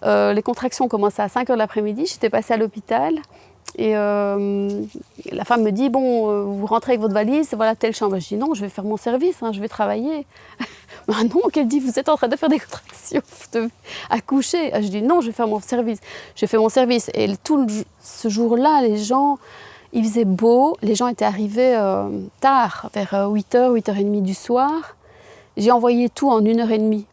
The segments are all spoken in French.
Les contractions commençaient à 5 h de l'après-midi, j'étais passée à l'hôpital. Et la femme me dit, bon, vous rentrez avec votre valise, voilà telle chambre. Je dis non, je vais faire mon service, hein, je vais travailler. Ah non, qu'elle dit, vous êtes en train de faire des contractions, vous devez accoucher. Je dis non, je vais faire mon service. J'ai fait mon service et ce jour-là, les gens, il faisait beau, les gens étaient arrivés tard, vers 8 h, 8 h30 du soir. J'ai envoyé tout en 1 h30.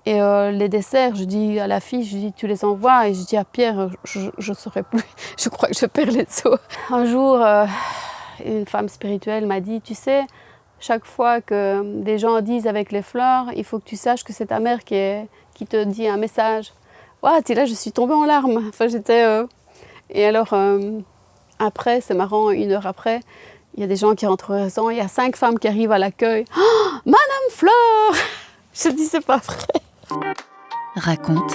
Et les desserts, je dis à la fille, je dis tu les envoies, et je dis à Pierre, je ne saurais plus, je crois que je perds les os. Un jour, une femme spirituelle m'a dit, tu sais, chaque fois que des gens disent avec les fleurs, il faut que tu saches que c'est ta mère qui te dit un message. Ouais, et là je suis tombée en larmes. Enfin, j'étais, Et alors, après, c'est marrant, 1 heure après, il y a des gens qui rentrent au restaurant, il y a 5 femmes qui arrivent à l'accueil. Oh, Madame Fleur! Je dis, c'est pas vrai. Raconte,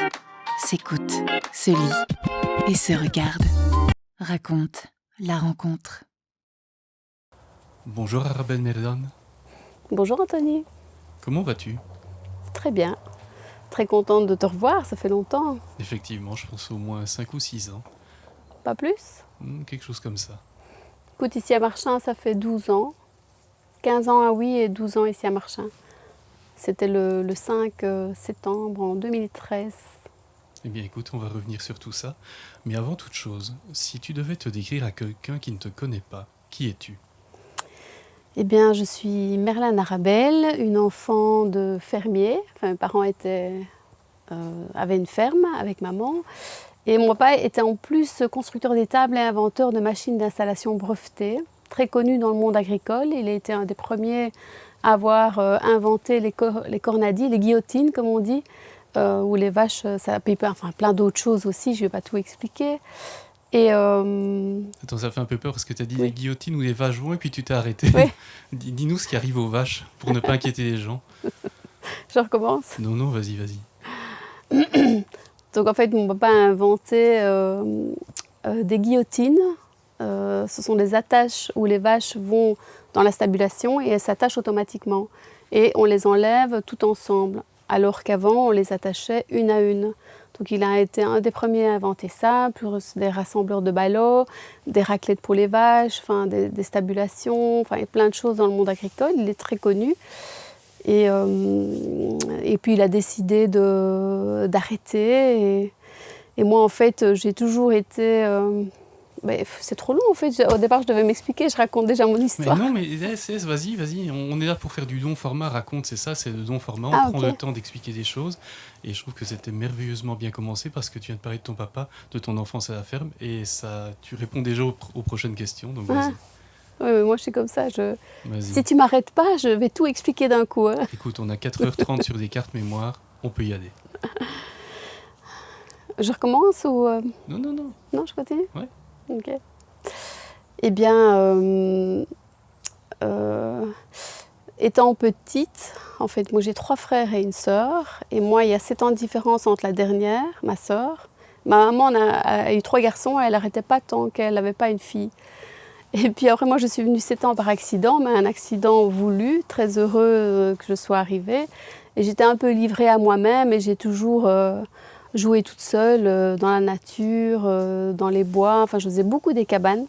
s'écoute, se lit et se regarde. Raconte la rencontre. Bonjour Arabelle Merdan. Bonjour Anthony. Comment vas-tu? Très bien. Très contente de te revoir, ça fait longtemps. Effectivement, je pense au moins 5 ou 6 ans. Pas plus? Quelque chose comme ça. Écoute, ici à Marchin, ça fait 12 ans. 15 ans à Oui et 12 ans ici à Marchin. C'était le 5 septembre en 2013. Eh bien écoute, on va revenir sur tout ça. Mais avant toute chose, si tu devais te décrire à quelqu'un qui ne te connaît pas, qui es-tu? Eh bien, je suis Merlane Arabelle, une enfant de fermier. Enfin, mes parents avaient une ferme avec maman. Et mon papa était en plus constructeur d'étables et inventeur de machines d'installation brevetées, très connu dans le monde agricole. Il a été un des premiers à avoir inventé les cornadis, les guillotines comme on dit, où les vaches, ça peut, enfin plein d'autres choses aussi, je ne vais pas tout expliquer. Et Attends, ça fait un peu peur parce que tu as dit les guillotines où les vaches vont et puis tu t'es arrêté. Oui. Dis-nous ce qui arrive aux vaches pour ne pas inquiéter les gens. Je recommence. Non, vas-y. Donc en fait, mon papa a inventé des guillotines. Ce sont des attaches où les vaches vont dans la stabulation et elles s'attachent automatiquement. Et on les enlève tout ensemble, alors qu'avant, on les attachait une à une. Donc il a été un des premiers à inventer ça, plus des rassembleurs de ballots, des raclettes pour les vaches, enfin, des stabulations, enfin, plein de choses dans le monde agricole. Il est très connu. Et puis il a décidé d'arrêter. Et moi, en fait, j'ai toujours été... c'est trop long, en fait. Au départ, je devais m'expliquer. Je raconte déjà mon histoire. Mais non, vas-y. On est là pour faire du long format. Raconte, c'est ça, c'est le long format. On prend le temps d'expliquer des choses. Et je trouve que c'était merveilleusement bien commencé parce que tu viens de parler de ton papa, de ton enfance à la ferme. Et ça, tu réponds déjà aux prochaines questions. Donc vas-y. Oui, mais moi je suis comme ça. Si tu m'arrêtes pas, je vais tout expliquer d'un coup. Hein. Écoute, on a 4h30 sur des cartes mémoire. On peut y aller. Je recommence ou... Non. Non, je continue? Ouais. Ok. Eh bien, étant petite, en fait, moi j'ai 3 frères et une sœur. Et moi, il y a 7 ans de différence entre la dernière, ma sœur. Ma maman a eu 3 garçons et elle n'arrêtait pas tant qu'elle n'avait pas une fille. Et puis après, moi, je suis venue 7 ans par accident, mais un accident voulu, très heureux que je sois arrivée. Et j'étais un peu livrée à moi-même et j'ai toujours joué toute seule dans la nature, dans les bois. Enfin, je faisais beaucoup des cabanes.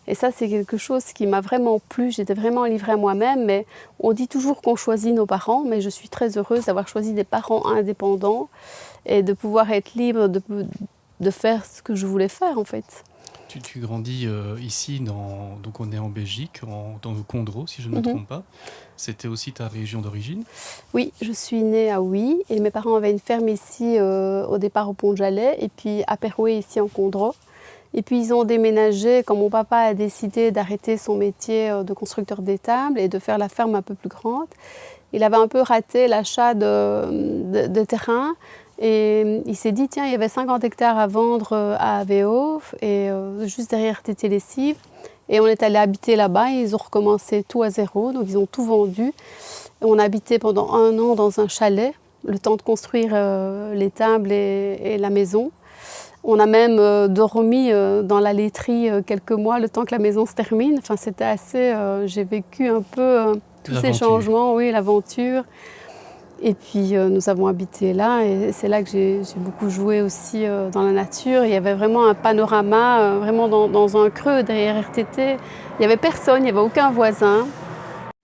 Et ça, c'est quelque chose qui m'a vraiment plu. J'étais vraiment livrée à moi-même. Mais on dit toujours qu'on choisit nos parents, mais je suis très heureuse d'avoir choisi des parents indépendants et de pouvoir être libre de faire ce que je voulais faire, en fait. Tu grandis ici, donc on est en Belgique, dans le Condro, si je ne me trompe pas. C'était aussi ta région d'origine? Oui, je suis née à Oui et mes parents avaient une ferme ici au départ au Pont-de-Jalais et puis à Perouet ici en Condro. Et puis ils ont déménagé quand mon papa a décidé d'arrêter son métier de constructeur d'étables et de faire la ferme un peu plus grande. Il avait un peu raté l'achat de terrain. Et il s'est dit, tiens, il y avait 50 hectares à vendre à Aveho, et juste derrière Tétélessive. Et on est allé habiter là-bas, et ils ont recommencé tout à zéro, donc ils ont tout vendu. Et on a habité pendant 1 an dans un chalet, le temps de construire les tables et la maison. On a même dormi dans la laiterie quelques mois, le temps que la maison se termine. Enfin, c'était assez... j'ai vécu un peu tous ces changements, oui, l'aventure. Et puis nous avons habité là et c'est là que j'ai beaucoup joué aussi dans la nature. Il y avait vraiment un panorama, vraiment dans un creux derrière RTT. Il n'y avait personne, il n'y avait aucun voisin.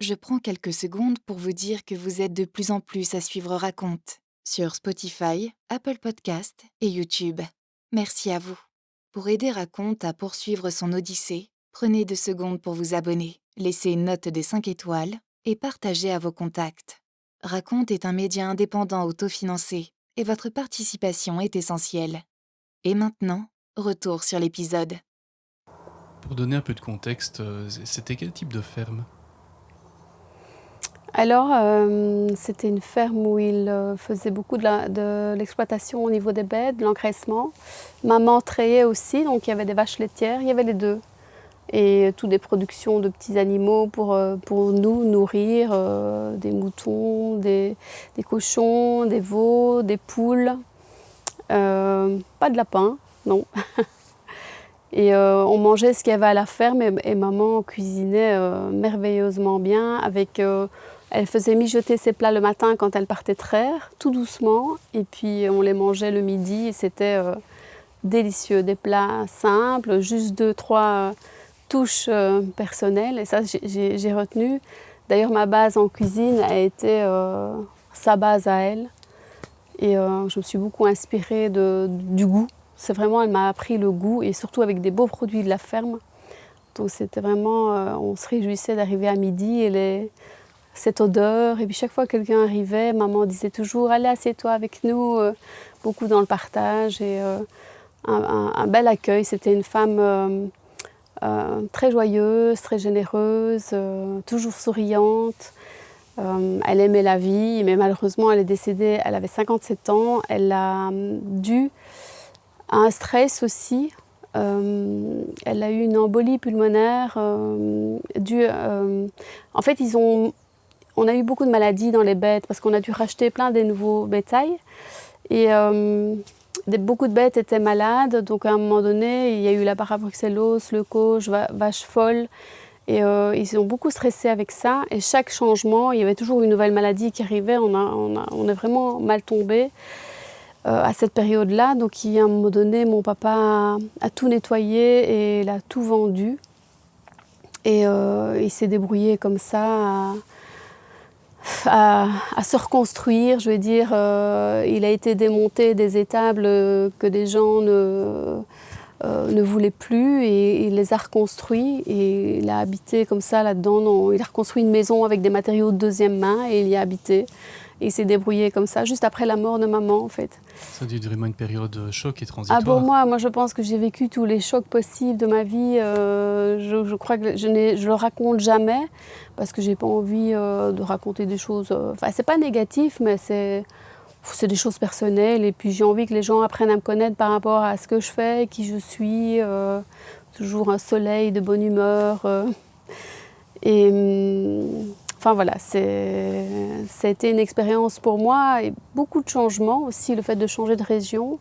Je prends quelques secondes pour vous dire que vous êtes de plus en plus à suivre Raconte sur Spotify, Apple Podcast et YouTube. Merci à vous. Pour aider Raconte à poursuivre son odyssée, prenez 2 secondes pour vous abonner, laissez une note de 5 étoiles et partagez à vos contacts. Raconte est un média indépendant autofinancé et votre participation est essentielle. Et maintenant, retour sur l'épisode. Pour donner un peu de contexte, c'était quel type de ferme ? Alors, c'était une ferme où il faisait beaucoup de l'exploitation au niveau des bêtes, de l'engraissement. Maman trayait aussi, donc il y avait des vaches laitières, il y avait les deux. Et toutes des productions de petits animaux pour nous nourrir, des moutons, des cochons, des veaux, des poules. Pas de lapin, non. Et on mangeait ce qu'il y avait à la ferme et maman cuisinait merveilleusement bien avec... elle faisait mijoter ses plats le matin quand elle partait traire, tout doucement. Et puis on les mangeait le midi et c'était délicieux. Des plats simples, juste 2-3 touches personnelles. Et ça, j'ai retenu. D'ailleurs, ma base en cuisine a été sa base à elle. Et je me suis beaucoup inspirée du goût. C'est vraiment, elle m'a appris le goût et surtout avec des beaux produits de la ferme. Donc c'était vraiment, on se réjouissait d'arriver à midi et cette odeur. Et puis chaque fois que quelqu'un arrivait, maman disait toujours « Allez, assieds-toi avec nous », beaucoup dans le partage et un bel accueil. C'était une femme très joyeuse, très généreuse, toujours souriante. Elle aimait la vie, mais malheureusement, elle est décédée, elle avait 57 ans. Elle a dû à un stress aussi. Elle a eu une embolie pulmonaire due... en fait, on a eu beaucoup de maladies dans les bêtes parce qu'on a dû racheter plein des nouveaux bétails. Et beaucoup de bêtes étaient malades. Donc à un moment donné, il y a eu la parabruxellose, le coche, vache folle. Et ils ont beaucoup stressé avec ça. Et chaque changement, il y avait toujours une nouvelle maladie qui arrivait. On est vraiment mal tombé à cette période-là. Donc, à un moment donné, mon papa a tout nettoyé et il a tout vendu. Et il s'est débrouillé comme ça à se reconstruire. Je veux dire, il a été démonté des étables que des gens ne voulait plus et il les a reconstruits et il a habité comme ça là-dedans. Il a reconstruit une maison avec des matériaux de deuxième main et il y a habité. Et il s'est débrouillé comme ça, juste après la mort de maman en fait. Ça a dû être vraiment une période de choc et transitoire. Ah, pour moi je pense que j'ai vécu tous les chocs possibles de ma vie. Je crois que je le raconte jamais parce que j'ai pas envie de raconter des choses... Enfin, c'est pas négatif, mais c'est des choses personnelles et puis j'ai envie que les gens apprennent à me connaître par rapport à ce que je fais, qui je suis, toujours un soleil de bonne humeur. Enfin voilà, ça a été une expérience pour moi et beaucoup de changements aussi, le fait de changer de région.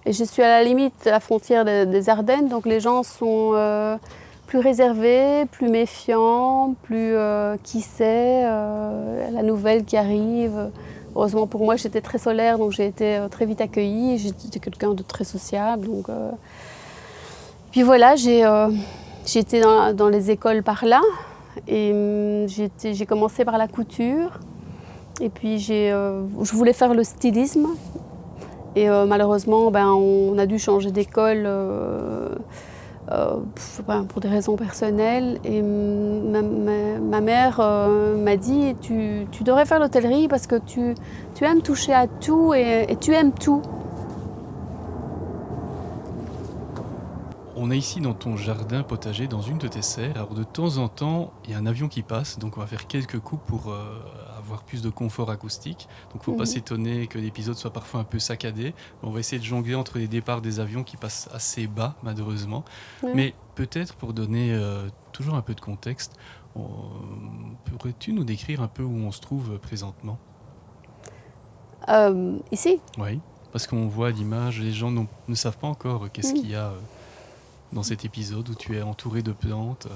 Et je suis à la limite de la frontière des Ardennes, donc les gens sont plus réservés, plus méfiants, plus qui sait, la nouvelle qui arrive. Heureusement pour moi, j'étais très solaire, donc j'ai été très vite accueillie. J'étais quelqu'un de très sociable. Donc, Puis voilà, j'ai été dans les écoles par là. Et j'ai commencé par la couture. Et puis je voulais faire le stylisme. Et malheureusement, on a dû changer d'école pour des raisons personnelles. Et ma mère m'a dit tu devrais faire l'hôtellerie parce que tu aimes toucher à tout et tu aimes tout. On est ici dans ton jardin potager, dans une de tes serres. Alors de temps en temps, il y a un avion qui passe, donc on va faire quelques coups pour avoir plus de confort acoustique. Donc il ne faut pas s'étonner que l'épisode soit parfois un peu saccadé. On va essayer de jongler entre les départs des avions qui passent assez bas, malheureusement. Mais peut-être pour donner toujours un peu de contexte, pourrais-tu nous décrire un peu où on se trouve présentement ? Ici ? Oui, parce qu'on voit l'image, les gens ne savent pas encore qu'est-ce qu'il y a dans cet épisode où tu es entourée de plantes.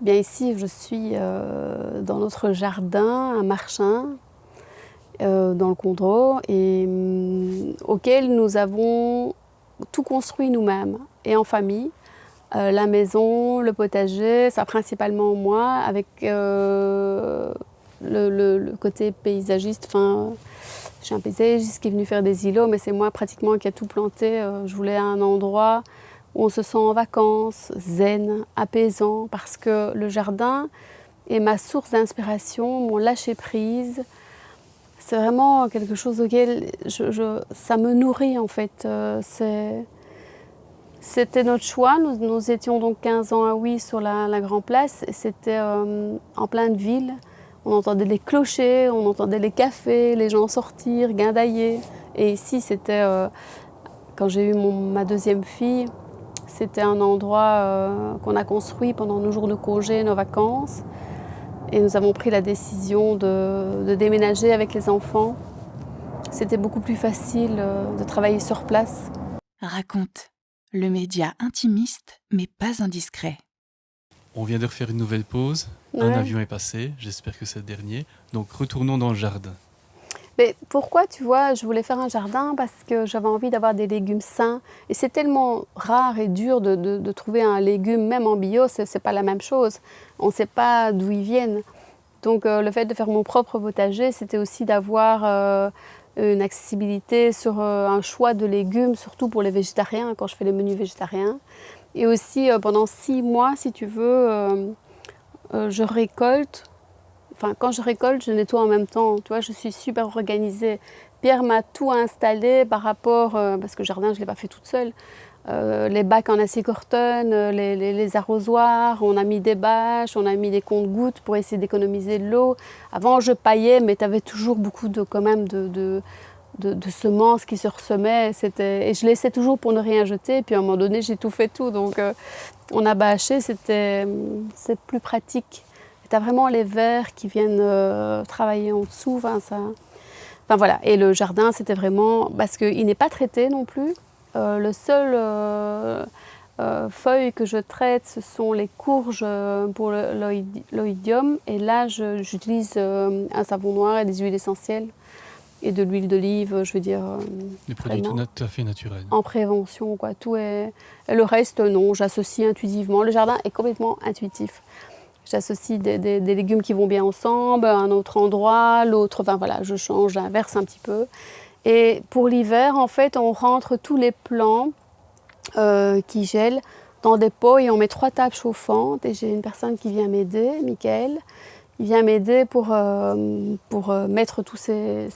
Bien ici, je suis dans notre jardin à Marchin. dans le Condro, et auquel nous avons tout construit nous-mêmes et en famille. La maison, le potager, ça principalement moi, avec le côté paysagiste. Enfin, je suis un paysagiste qui est venu faire des îlots, mais c'est moi pratiquement qui ai tout planté. Je voulais un endroit où on se sent en vacances, zen, apaisant, parce que le jardin est ma source d'inspiration, mon lâcher-prise. C'est vraiment quelque chose auquel ça me nourrit en fait. C'était notre choix. Nous étions donc 15 ans à Huy sur la Grand Place. C'était en pleine ville. On entendait les clochers, on entendait les cafés, les gens sortir, guindailler. Et ici, c'était, quand j'ai eu ma deuxième fille, c'était un endroit qu'on a construit pendant nos jours de congé, nos vacances. Et nous avons pris la décision de déménager avec les enfants. C'était beaucoup plus facile de travailler sur place. Raconte, le média intimiste, mais pas indiscret. On vient de refaire une nouvelle pause. Ouais. Un avion est passé, j'espère que c'est le dernier. Donc retournons dans le jardin. Mais pourquoi, tu vois, je voulais faire un jardin? Parce que j'avais envie d'avoir des légumes sains. Et c'est tellement rare et dur de trouver un légume, même en bio, c'est pas la même chose. On ne sait pas d'où ils viennent. Donc le fait de faire mon propre potager, c'était aussi d'avoir une accessibilité sur un choix de légumes, surtout pour les végétariens, quand je fais les menus végétariens. Et aussi pendant 6 mois, si tu veux, je récolte. Enfin, quand je récolte, je nettoie en même temps. Tu vois, je suis super organisée. Pierre m'a tout installé par rapport, parce que le jardin, je ne l'ai pas fait toute seule. Les bacs en acier corten, les arrosoirs, on a mis des bâches, on a mis des comptes-gouttes pour essayer d'économiser de l'eau. Avant, je paillais, mais tu avais toujours beaucoup quand même de semences qui se ressemaient. Et je laissais toujours pour ne rien jeter. Puis à un moment donné, j'ai tout fait tout. Donc on a bâché, c'est plus pratique. Tu as vraiment les vers qui viennent travailler en dessous. Enfin, voilà. Et le jardin, c'était vraiment... Parce qu'il n'est pas traité non plus. Le seul feuille que je traite, ce sont les courges pour l'oïdium. Et là, j'utilise un savon noir et des huiles essentielles. Et de l'huile d'olive, je veux dire... Des produits tout à fait naturels. En prévention, quoi. Tout est... Et le reste, non. J'associe intuitivement. Le jardin est complètement intuitif. J'associe des légumes qui vont bien ensemble, à un autre endroit, l'autre, enfin voilà, je change, j'inverse un petit peu. Et pour l'hiver, en fait, on rentre tous les plants qui gèlent dans des pots et on met 3 tables chauffantes. Et j'ai une personne qui vient m'aider, Mickaël, il vient m'aider pour mettre tous ces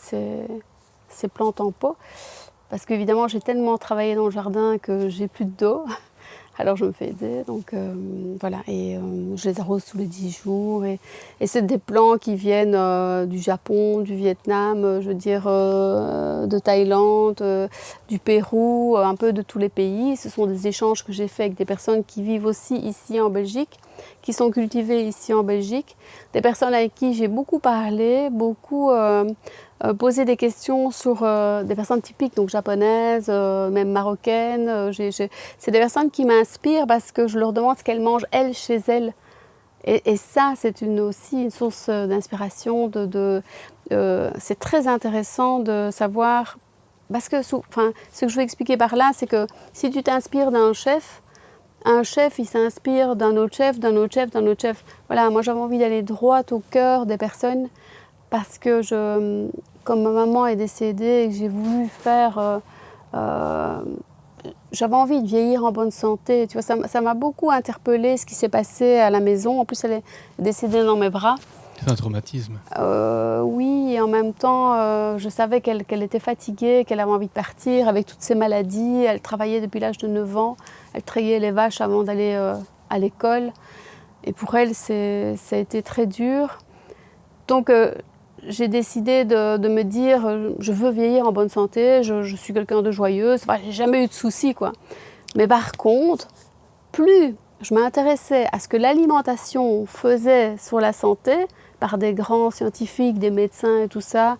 plantes en pot. Parce qu'évidemment, j'ai tellement travaillé dans le jardin que j'ai plus d'eau. Alors je me fais aider, donc voilà, et je les arrose tous les 10 jours. Et c'est des plants qui viennent du Japon, du Vietnam, je veux dire de Thaïlande, du Pérou, un peu de tous les pays. Ce sont des échanges que j'ai faits avec des personnes qui vivent aussi ici en Belgique, qui sont cultivées ici en Belgique. Des personnes avec qui j'ai beaucoup parlé, beaucoup... poser des questions sur des personnes typiques, donc japonaises, même marocaines. C'est des personnes qui m'inspirent parce que je leur demande ce qu'elles mangent, elles, chez elles. Et ça, c'est aussi une source d'inspiration. C'est très intéressant de savoir... Parce que ce que je veux expliquer par là, c'est que si tu t'inspires d'un chef, un chef, il s'inspire d'un autre chef, d'un autre chef, d'un autre chef. Voilà, moi, j'avais envie d'aller droit au cœur des personnes parce que comme ma maman est décédée et que j'ai voulu faire... j'avais envie de vieillir en bonne santé. Tu vois, ça m'a beaucoup interpellée ce qui s'est passé à la maison. En plus, elle est décédée dans mes bras. C'est un traumatisme. Oui, et en même temps, je savais qu'elle était fatiguée, qu'elle avait envie de partir avec toutes ces maladies. Elle travaillait depuis l'âge de 9 ans. Elle trayait les vaches avant d'aller à l'école. Et pour elle, ça a été très dur. Donc, j'ai décidé de me dire, je veux vieillir en bonne santé, je suis quelqu'un de joyeuse. Enfin, j'ai jamais eu de soucis, quoi. Mais par contre, plus je m'intéressais à ce que l'alimentation faisait sur la santé, par des grands scientifiques, des médecins et tout ça,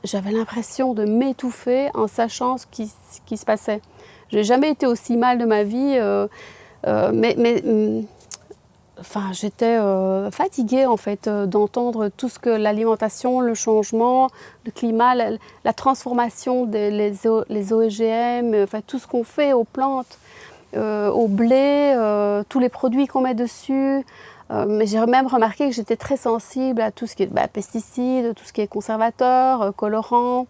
j'avais l'impression de m'étouffer en sachant ce qui se passait. Je n'ai jamais été aussi mal de ma vie, mais j'étais fatiguée en fait d'entendre tout ce que l'alimentation, le changement, le climat, la transformation les OGM, enfin tout ce qu'on fait aux plantes, au blé, tous les produits qu'on met dessus. Mais j'ai même remarqué que j'étais très sensible à tout ce qui est pesticides, tout ce qui est conservateurs, colorants,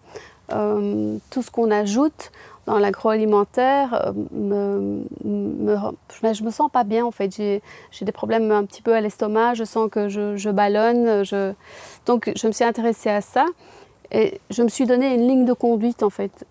tout ce qu'on ajoute dans l'agroalimentaire. Je me sens pas bien en fait. J'ai des problèmes un petit peu à l'estomac, je sens que je ballonne. Donc je me suis intéressée à ça et je me suis donné une ligne de conduite en fait.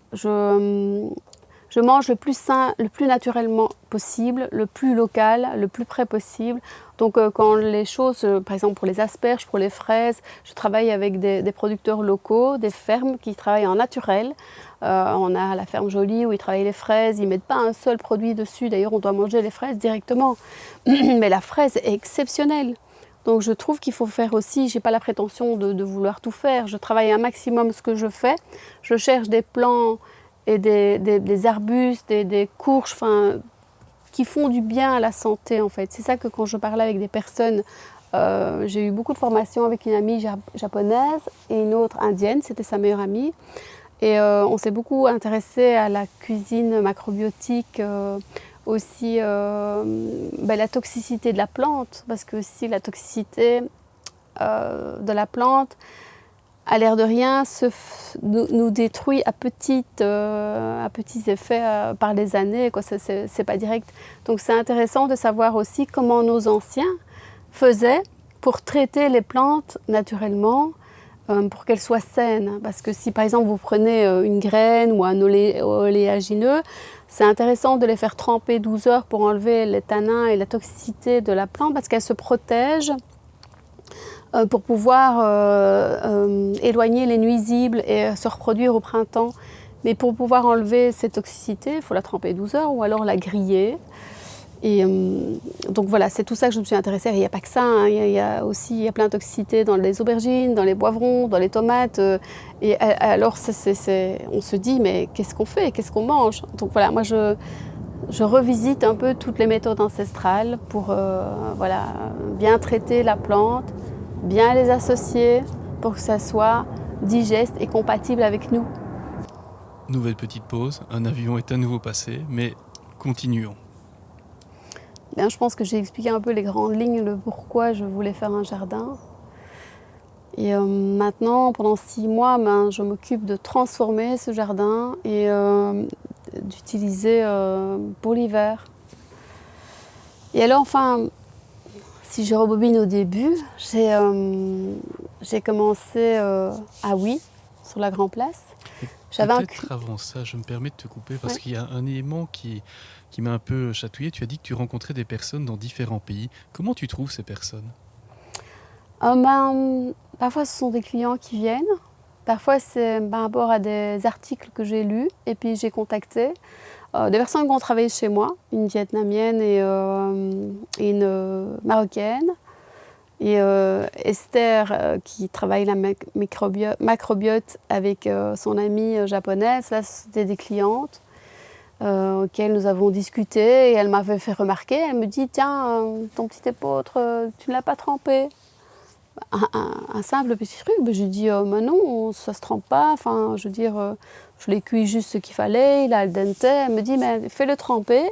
Je mange le plus sain, le plus naturellement possible, le plus local, le plus près possible. Donc quand les choses, par exemple pour les asperges, pour les fraises, je travaille avec des producteurs locaux, des fermes qui travaillent en naturel. On a la ferme Jolie où ils travaillent les fraises, ils ne mettent pas un seul produit dessus. D'ailleurs, on doit manger les fraises directement. Mais la fraise est exceptionnelle. Donc je trouve qu'il faut faire aussi, je n'ai pas la prétention de vouloir tout faire. Je travaille un maximum ce que je fais. Je cherche des plants et des arbustes, des courges, qui font du bien à la santé en fait. C'est ça que quand je parlais avec des personnes, j'ai eu beaucoup de formations avec une amie japonaise et une autre indienne, c'était sa meilleure amie. Et on s'est beaucoup intéressé à la cuisine macrobiotique, aussi la toxicité de la plante, parce que si la toxicité de la plante, à l'air de rien, nous détruit à petits effets par les années, quoi. C'est pas direct. Donc c'est intéressant de savoir aussi comment nos anciens faisaient pour traiter les plantes naturellement, pour qu'elles soient saines. Parce que si par exemple vous prenez une graine ou un oléagineux, c'est intéressant de les faire tremper 12 heures pour enlever les tanins et la toxicité de la plante, parce qu'elle se protège pour pouvoir éloigner les nuisibles et se reproduire au printemps. Mais pour pouvoir enlever cette toxicité, il faut la tremper 12 heures ou alors la griller. Et donc voilà, c'est tout ça que je me suis intéressée. Il n'y a pas que ça, hein. Il y a plein de toxicité dans les aubergines, dans les poivrons, dans les tomates. Et alors on se dit, mais qu'est-ce qu'on fait? Qu'est-ce qu'on mange? Donc voilà, moi je revisite un peu toutes les méthodes ancestrales pour bien traiter la plante, bien les associer pour que ça soit digeste et compatible avec nous. Nouvelle petite pause, un avion est à nouveau passé, mais continuons. Bien, je pense que j'ai expliqué un peu les grandes lignes, le pourquoi je voulais faire un jardin. Et maintenant, pendant 6 mois, je m'occupe de transformer ce jardin et d'utiliser pour l'hiver. Et alors, si je rebobine au début, j'ai commencé à Oui, sur la Grand Place. Peut-être avant ça, je me permets de te couper parce qu'il y a un élément qui m'a un peu chatouillé. Tu as dit que tu rencontrais des personnes dans différents pays. Comment tu trouves ces personnes? Parfois, ce sont des clients qui viennent. Parfois, c'est par rapport à des articles que j'ai lus et puis j'ai contacté des personnes qui ont travaillé chez moi, une vietnamienne et une marocaine. Et Esther, qui travaille la macrobiote avec son amie japonaise, là, c'était des clientes auxquelles nous avons discuté et elle m'avait fait remarquer, elle me dit, tiens, ton petit épeautre, tu ne l'as pas trempé? Un simple petit truc, je lui dis, non, ça ne se trempe pas, je l'ai cuit juste ce qu'il fallait, il a al dente. Elle me dit, mais fais-le tremper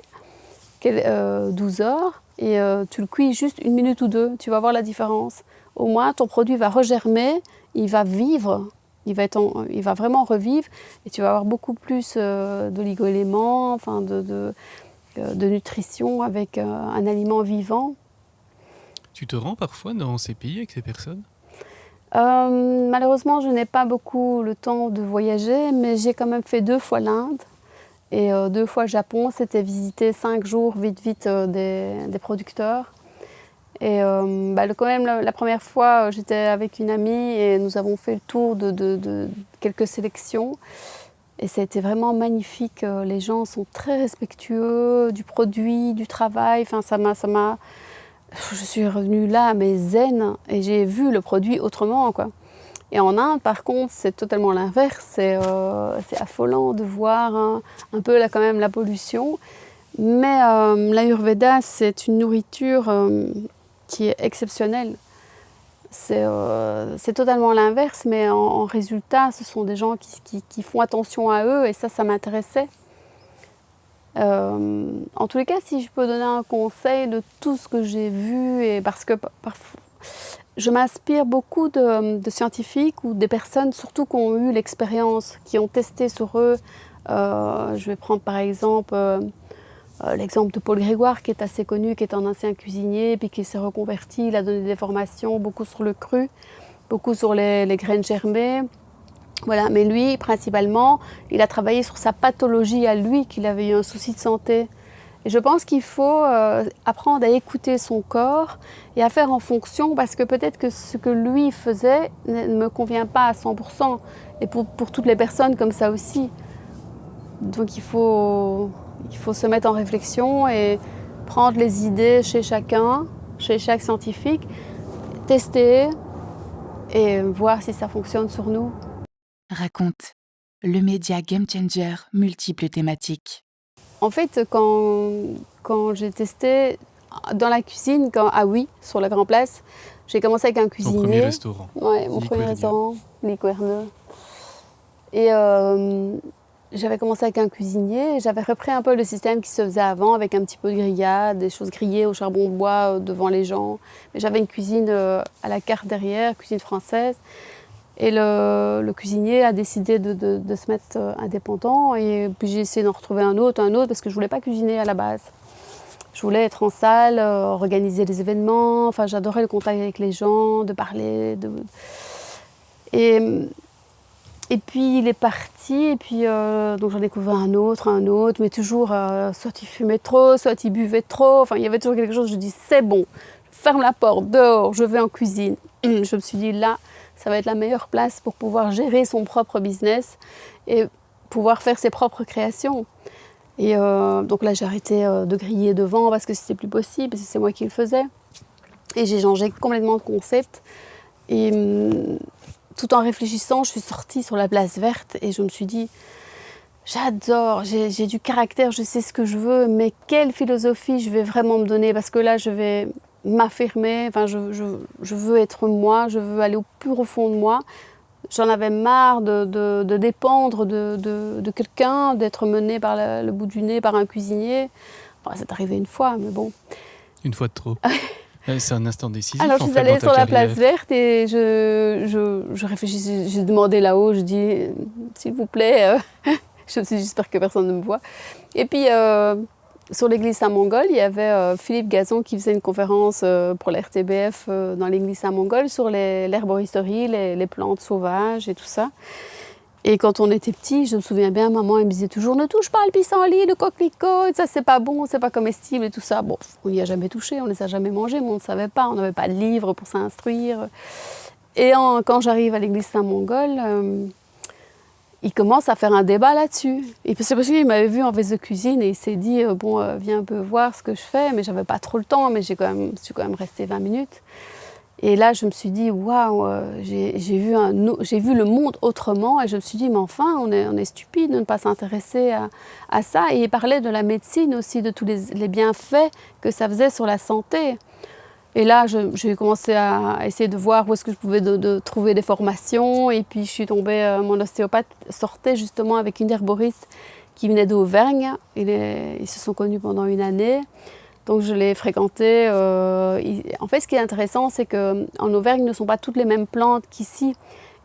12 heures et tu le cuis juste 1 minute ou 2, tu vas voir la différence. Au moins, ton produit va regermer, il va vivre, il va vraiment revivre et tu vas avoir beaucoup plus d'oligo-éléments, de nutrition avec un aliment vivant. Tu te rends parfois dans ces pays avec ces personnes? Malheureusement, je n'ai pas beaucoup le temps de voyager, mais j'ai quand même fait 2 fois l'Inde et 2 fois le Japon. C'était visiter 5 jours vite des producteurs. Et quand même, la première fois, j'étais avec une amie et nous avons fait le tour de quelques sélections. Et ça a été vraiment magnifique. Les gens sont très respectueux du produit, du travail. Je suis revenue là, mais zen, et j'ai vu le produit autrement, quoi. Et en Inde, par contre, c'est totalement l'inverse. C'est affolant de voir un peu là, quand même la pollution. Mais l'Ayurveda, c'est une nourriture qui est exceptionnel. C'est totalement l'inverse, mais en résultat, ce sont des gens qui font attention à eux, et ça m'intéressait. En tous les cas, si je peux donner un conseil de tout ce que j'ai vu, et parce que parfois, je m'inspire beaucoup de scientifiques ou des personnes surtout qui ont eu l'expérience, qui ont testé sur eux. Je vais prendre par exemple l'exemple de Paul Grégoire, qui est assez connu, qui est un ancien cuisinier, puis qui s'est reconverti. Il a donné des formations, beaucoup sur le cru, beaucoup sur les graines germées. Voilà. Mais lui, principalement, il a travaillé sur sa pathologie à lui, qu'il avait eu un souci de santé. Et je pense qu'il faut apprendre à écouter son corps et à faire en fonction, parce que peut-être que ce que lui faisait ne me convient pas à 100%. Et pour toutes les personnes comme ça aussi. Donc il faut se mettre en réflexion et prendre les idées chez chacun, chez chaque scientifique, tester et voir si ça fonctionne sur nous. Raconte, le média Game Changer, multiples thématiques. En fait, quand j'ai testé dans la cuisine, sur la Grand Place, j'ai commencé avec un cuisinier. Ton premier restaurant. Ouais, mon premier restaurant, Liquerneux. Et j'avais commencé avec un cuisinier, et j'avais repris un peu le système qui se faisait avant, avec un petit peu de grillade, des choses grillées au charbon de bois devant les gens. Mais j'avais une cuisine à la carte derrière, cuisine française. Et le cuisinier a décidé de se mettre indépendant, et puis j'ai essayé d'en retrouver un autre, parce que je ne voulais pas cuisiner à la base. Je voulais être en salle, organiser des événements, enfin j'adorais le contact avec les gens, de parler. Et puis il est parti, et puis donc j'en ai découvert un autre, mais toujours soit il fumait trop, soit il buvait trop, enfin il y avait toujours quelque chose. Je dis c'est bon, je ferme la porte, dehors, je vais en cuisine. Je me suis dit là, ça va être la meilleure place pour pouvoir gérer son propre business et pouvoir faire ses propres créations. Et donc là j'ai arrêté de griller devant parce que c'était plus possible, parce que c'est moi qui le faisais. Et j'ai changé complètement de concept. Et tout en réfléchissant, je suis sortie sur la place verte et je me suis dit, j'adore, j'ai du caractère, je sais ce que je veux, mais quelle philosophie je vais vraiment me donner, parce que là, je vais m'affirmer, enfin, je veux être moi, je veux aller au plus profond de moi. J'en avais marre de dépendre de quelqu'un, d'être menée par le bout du nez par un cuisinier. Enfin, c'est arrivé une fois, mais bon. Une fois de trop. C'est un instant décisif. Alors je suis allée sur la place verte et je réfléchissais, j'ai demandé là-haut, je dis s'il vous plaît, je me suis dit j'espère que personne ne me voit. Et puis sur l'église Saint-Mongol, il y avait Philippe Gazon qui faisait une conférence pour la RTBF dans l'église Saint-Mongol sur l'herboristerie, les plantes sauvages et tout ça. Et quand on était petit, je me souviens bien, maman elle me disait toujours « Ne touche pas le pissenlit, le coquelicot, ça c'est pas bon, c'est pas comestible et tout ça ». Bon, on n'y a jamais touché, on ne les a jamais mangés, mais on ne savait pas, on n'avait pas de livre pour s'instruire. Et quand j'arrive à l'église Saint-Mongol, il commence à faire un débat là-dessus. Et c'est parce qu'il m'avait vu en veste de cuisine et il s'est dit « Bon, viens un peu voir ce que je fais », mais j'avais pas trop le temps, mais je suis quand même restée 20 minutes. Et là, je me suis dit, waouh, j'ai vu le monde autrement. Et je me suis dit, mais enfin, on est stupide de ne pas s'intéresser à ça. Et il parlait de la médecine aussi, de tous les bienfaits que ça faisait sur la santé. Et là, j'ai commencé à essayer de voir où est-ce que je pouvais trouver des formations. Et puis, je suis tombée, mon ostéopathe sortait justement avec une herboriste qui venait d'Auvergne. Ils se sont connus pendant une année. Donc je l'ai fréquenté. En fait, ce qui est intéressant, c'est qu'en Auvergne, ne sont pas toutes les mêmes plantes qu'ici.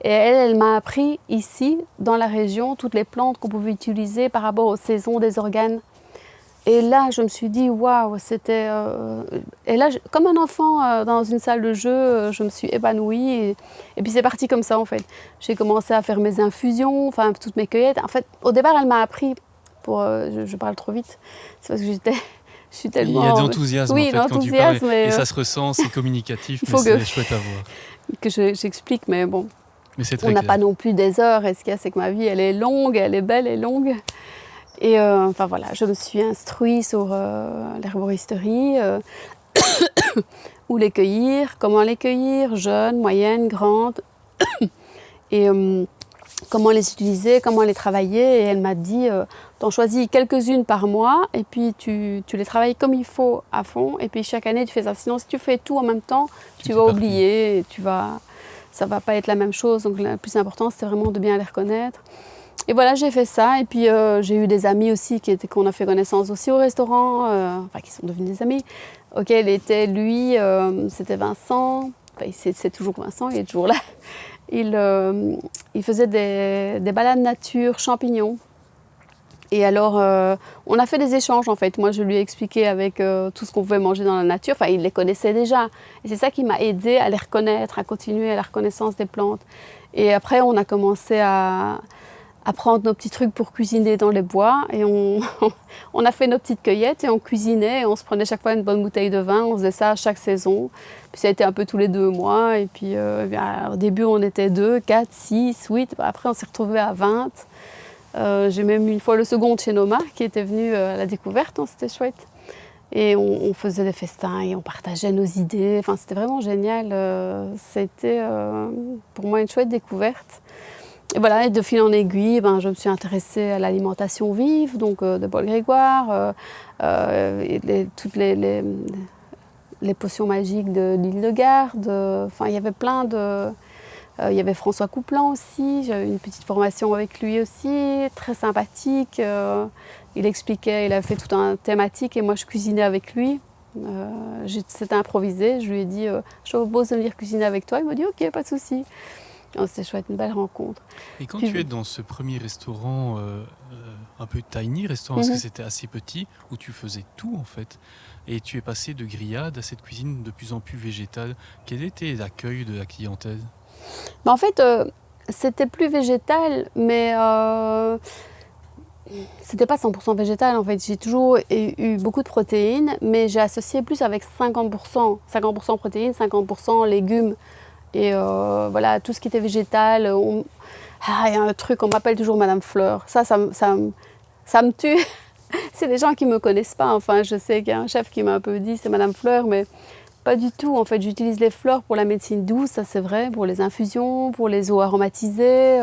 Et elle m'a appris ici, dans la région, toutes les plantes qu'on pouvait utiliser par rapport aux saisons des organes. Et là, je me suis dit, waouh, c'était... Et là, comme un enfant dans une salle de jeu, je me suis épanouie. Et puis c'est parti comme ça, en fait. J'ai commencé à faire mes infusions, enfin, toutes mes cueillettes. En fait, au départ, elle m'a appris pour... je parle trop vite. C'est parce que je suis tellement... Il y a de l'enthousiasme, oui, en fait, quand tu parles. Et ça se ressent, c'est communicatif, mais c'est chouette à voir. Que j'explique, mais bon. Mais c'est très on n'a clair. pas non plus des heures. Et ce qu'il y a, c'est que ma vie, elle est longue, elle est belle et longue. Et enfin voilà, je me suis instruite sur l'herboristerie, où les cueillir, comment les cueillir, jeunes, moyennes, grandes. Et comment les utiliser, comment les travailler. Et elle m'a dit, t'en choisis quelques-unes par mois et puis tu les travailles comme il faut à fond. Et puis chaque année, tu fais ça. Sinon, si tu fais tout en même temps, tu vas oublier et ça ne va pas être la même chose. Donc le plus important, c'est vraiment de bien les reconnaître. Et voilà, j'ai fait ça. Et puis j'ai eu des amis aussi qu'on a fait connaissance aussi au restaurant, enfin qui sont devenus des amis. Auquel était lui, c'était Vincent. Enfin, c'est toujours Vincent, il est toujours là. Il faisait des balades nature, champignons. Et alors, on a fait des échanges en fait. Moi, je lui ai expliqué avec tout ce qu'on pouvait manger dans la nature. Enfin, il les connaissait déjà. Et c'est ça qui m'a aidée à les reconnaître, à continuer à la reconnaissance des plantes. Et après, on a commencé à prendre nos petits trucs pour cuisiner dans les bois. Et on a fait nos petites cueillettes et on cuisinait. Et on se prenait chaque fois une bonne bouteille de vin. On faisait ça chaque saison. Puis ça a été un peu tous les 2 mois. Et puis au début, on était 2, 4, 6, 8. Après, on s'est retrouvés à 20. J'ai même une fois le second chez Noma qui était venu à la découverte, c'était chouette. Et on faisait des festins et on partageait nos idées. Enfin, c'était vraiment génial. C'était pour moi une chouette découverte. Et voilà, et de fil en aiguille, je me suis intéressée à l'alimentation vive, donc de Paul Grégoire, toutes les potions magiques de l'île de Garde. Enfin, il y avait plein de... il y avait François Couplan aussi, j'avais une petite formation avec lui aussi, très sympathique. Il expliquait, il avait fait tout un thématique et moi je cuisinais avec lui. C'était improvisé, je lui ai dit je te propose de venir cuisiner avec toi. Il m'a dit ok, pas de souci. C'était chouette, une belle rencontre. Et quand tu es dans ce premier restaurant, un peu tiny restaurant, parce que c'était assez petit, où tu faisais tout en fait, et tu es passé de grillade à cette cuisine de plus en plus végétale, quel était l'accueil de la clientèle ? En fait, c'était plus végétal, mais c'était pas 100% végétal. En fait, j'ai toujours eu beaucoup de protéines, mais j'ai associé plus avec 50%. 50% protéines, 50% légumes. Et voilà, tout ce qui était végétal. Il y a un truc, on m'appelle toujours Madame Fleur. Ça me tue. C'est les gens qui ne me connaissent pas. Enfin, je sais qu'il y a un chef qui m'a un peu dit c'est Madame Fleur, mais pas du tout. En fait, j'utilise les fleurs pour la médecine douce, ça c'est vrai, pour les infusions, pour les eaux aromatisées,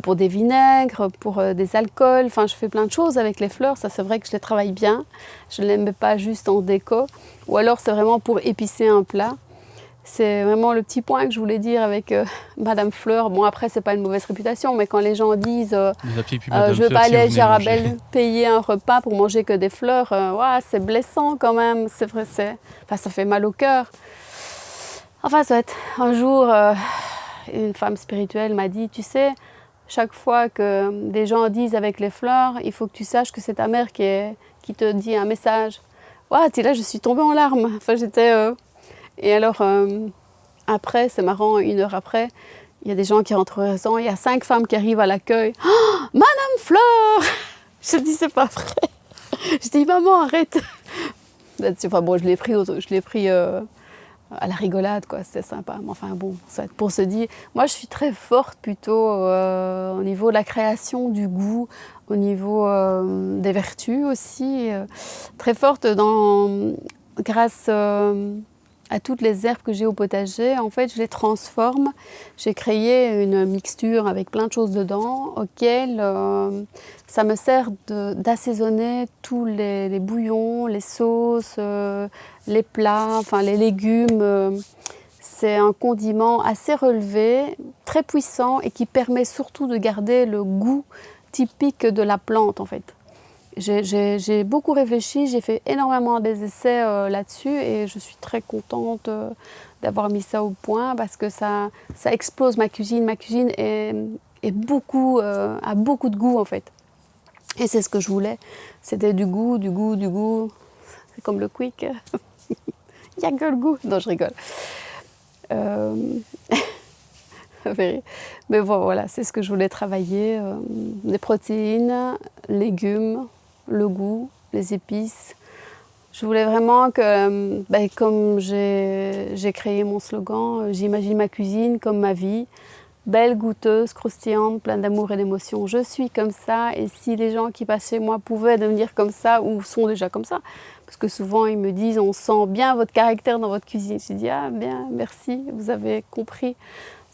pour des vinaigres, pour des alcools. Enfin, je fais plein de choses avec les fleurs. Ça, c'est vrai que je les travaille bien. Je ne les mets pas juste en déco. Ou alors, c'est vraiment pour épicer un plat. C'est vraiment le petit point que je voulais dire avec Madame Fleur. Bon, après, c'est pas une mauvaise réputation, mais quand les gens disent je veux pas aller chez Arabelle payer un repas pour manger que des fleurs, c'est blessant quand même. C'est vrai, ça fait mal au cœur. Enfin, soit un jour, une femme spirituelle m'a dit, tu sais, chaque fois que des gens disent avec les fleurs, il faut que tu saches que c'est ta mère qui te dit un message. Et là, je suis tombée en larmes. Enfin, j'étais... Et alors, après, c'est marrant, 1 heure après, il y a des gens qui rentrent au restaurant, il y a 5 femmes qui arrivent à l'accueil. Oh, Madame Fleur! Je dis, c'est pas vrai. Je dis, maman, arrête. Enfin bon, je l'ai pris à la rigolade, quoi. C'était sympa. Mais enfin bon, pour se dire, moi je suis très forte plutôt au niveau de la création, du goût, au niveau des vertus aussi. Très forte grâce... à toutes les herbes que j'ai au potager, en fait, je les transforme. J'ai créé une mixture avec plein de choses dedans, auquel ça me sert d'assaisonner tous les bouillons, les sauces, les plats, enfin les légumes. C'est un condiment assez relevé, très puissant et qui permet surtout de garder le goût typique de la plante, en fait. J'ai beaucoup réfléchi, j'ai fait énormément des essais là-dessus et je suis très contente d'avoir mis ça au point parce que ça explose ma cuisine. Ma cuisine a beaucoup de goût en fait. Et c'est ce que je voulais. C'était du goût. C'est comme le quick. Il n'y a que le goût. Non, je rigole. Mais bon, voilà, c'est ce que je voulais travailler. Des protéines, légumes, le goût, les épices. Je voulais vraiment que, comme j'ai créé mon slogan, j'imagine ma cuisine comme ma vie, belle, goûteuse, croustillante, pleine d'amour et d'émotion. Je suis comme ça et si les gens qui passent chez moi pouvaient devenir comme ça ou sont déjà comme ça, parce que souvent ils me disent on sent bien votre caractère dans votre cuisine. Je dis bien, merci, vous avez compris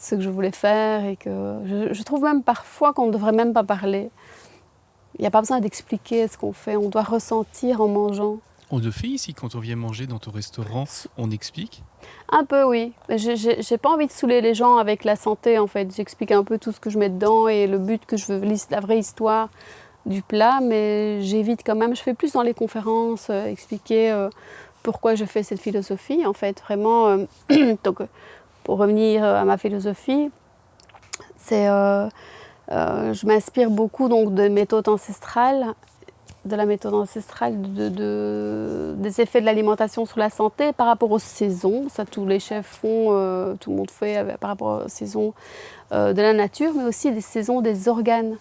ce que je voulais faire et que je trouve même parfois qu'on ne devrait même pas parler. Il n'y a pas besoin d'expliquer ce qu'on fait, on doit ressentir en mangeant. On le fait ici quand on vient manger dans ton restaurant, on explique? Un peu, oui. J'ai pas envie de saouler les gens avec la santé, en fait. J'explique un peu tout ce que je mets dedans et le but que je veux, la vraie histoire du plat, mais j'évite quand même. Je fais plus dans les conférences, expliquer pourquoi je fais cette philosophie, en fait. Vraiment, donc, pour revenir à ma philosophie, c'est... je m'inspire beaucoup donc, de méthodes ancestrales, des effets de l'alimentation sur la santé par rapport aux saisons. Ça, tous les chefs font, tout le monde fait par rapport aux saisons de la nature, mais aussi des saisons des organes.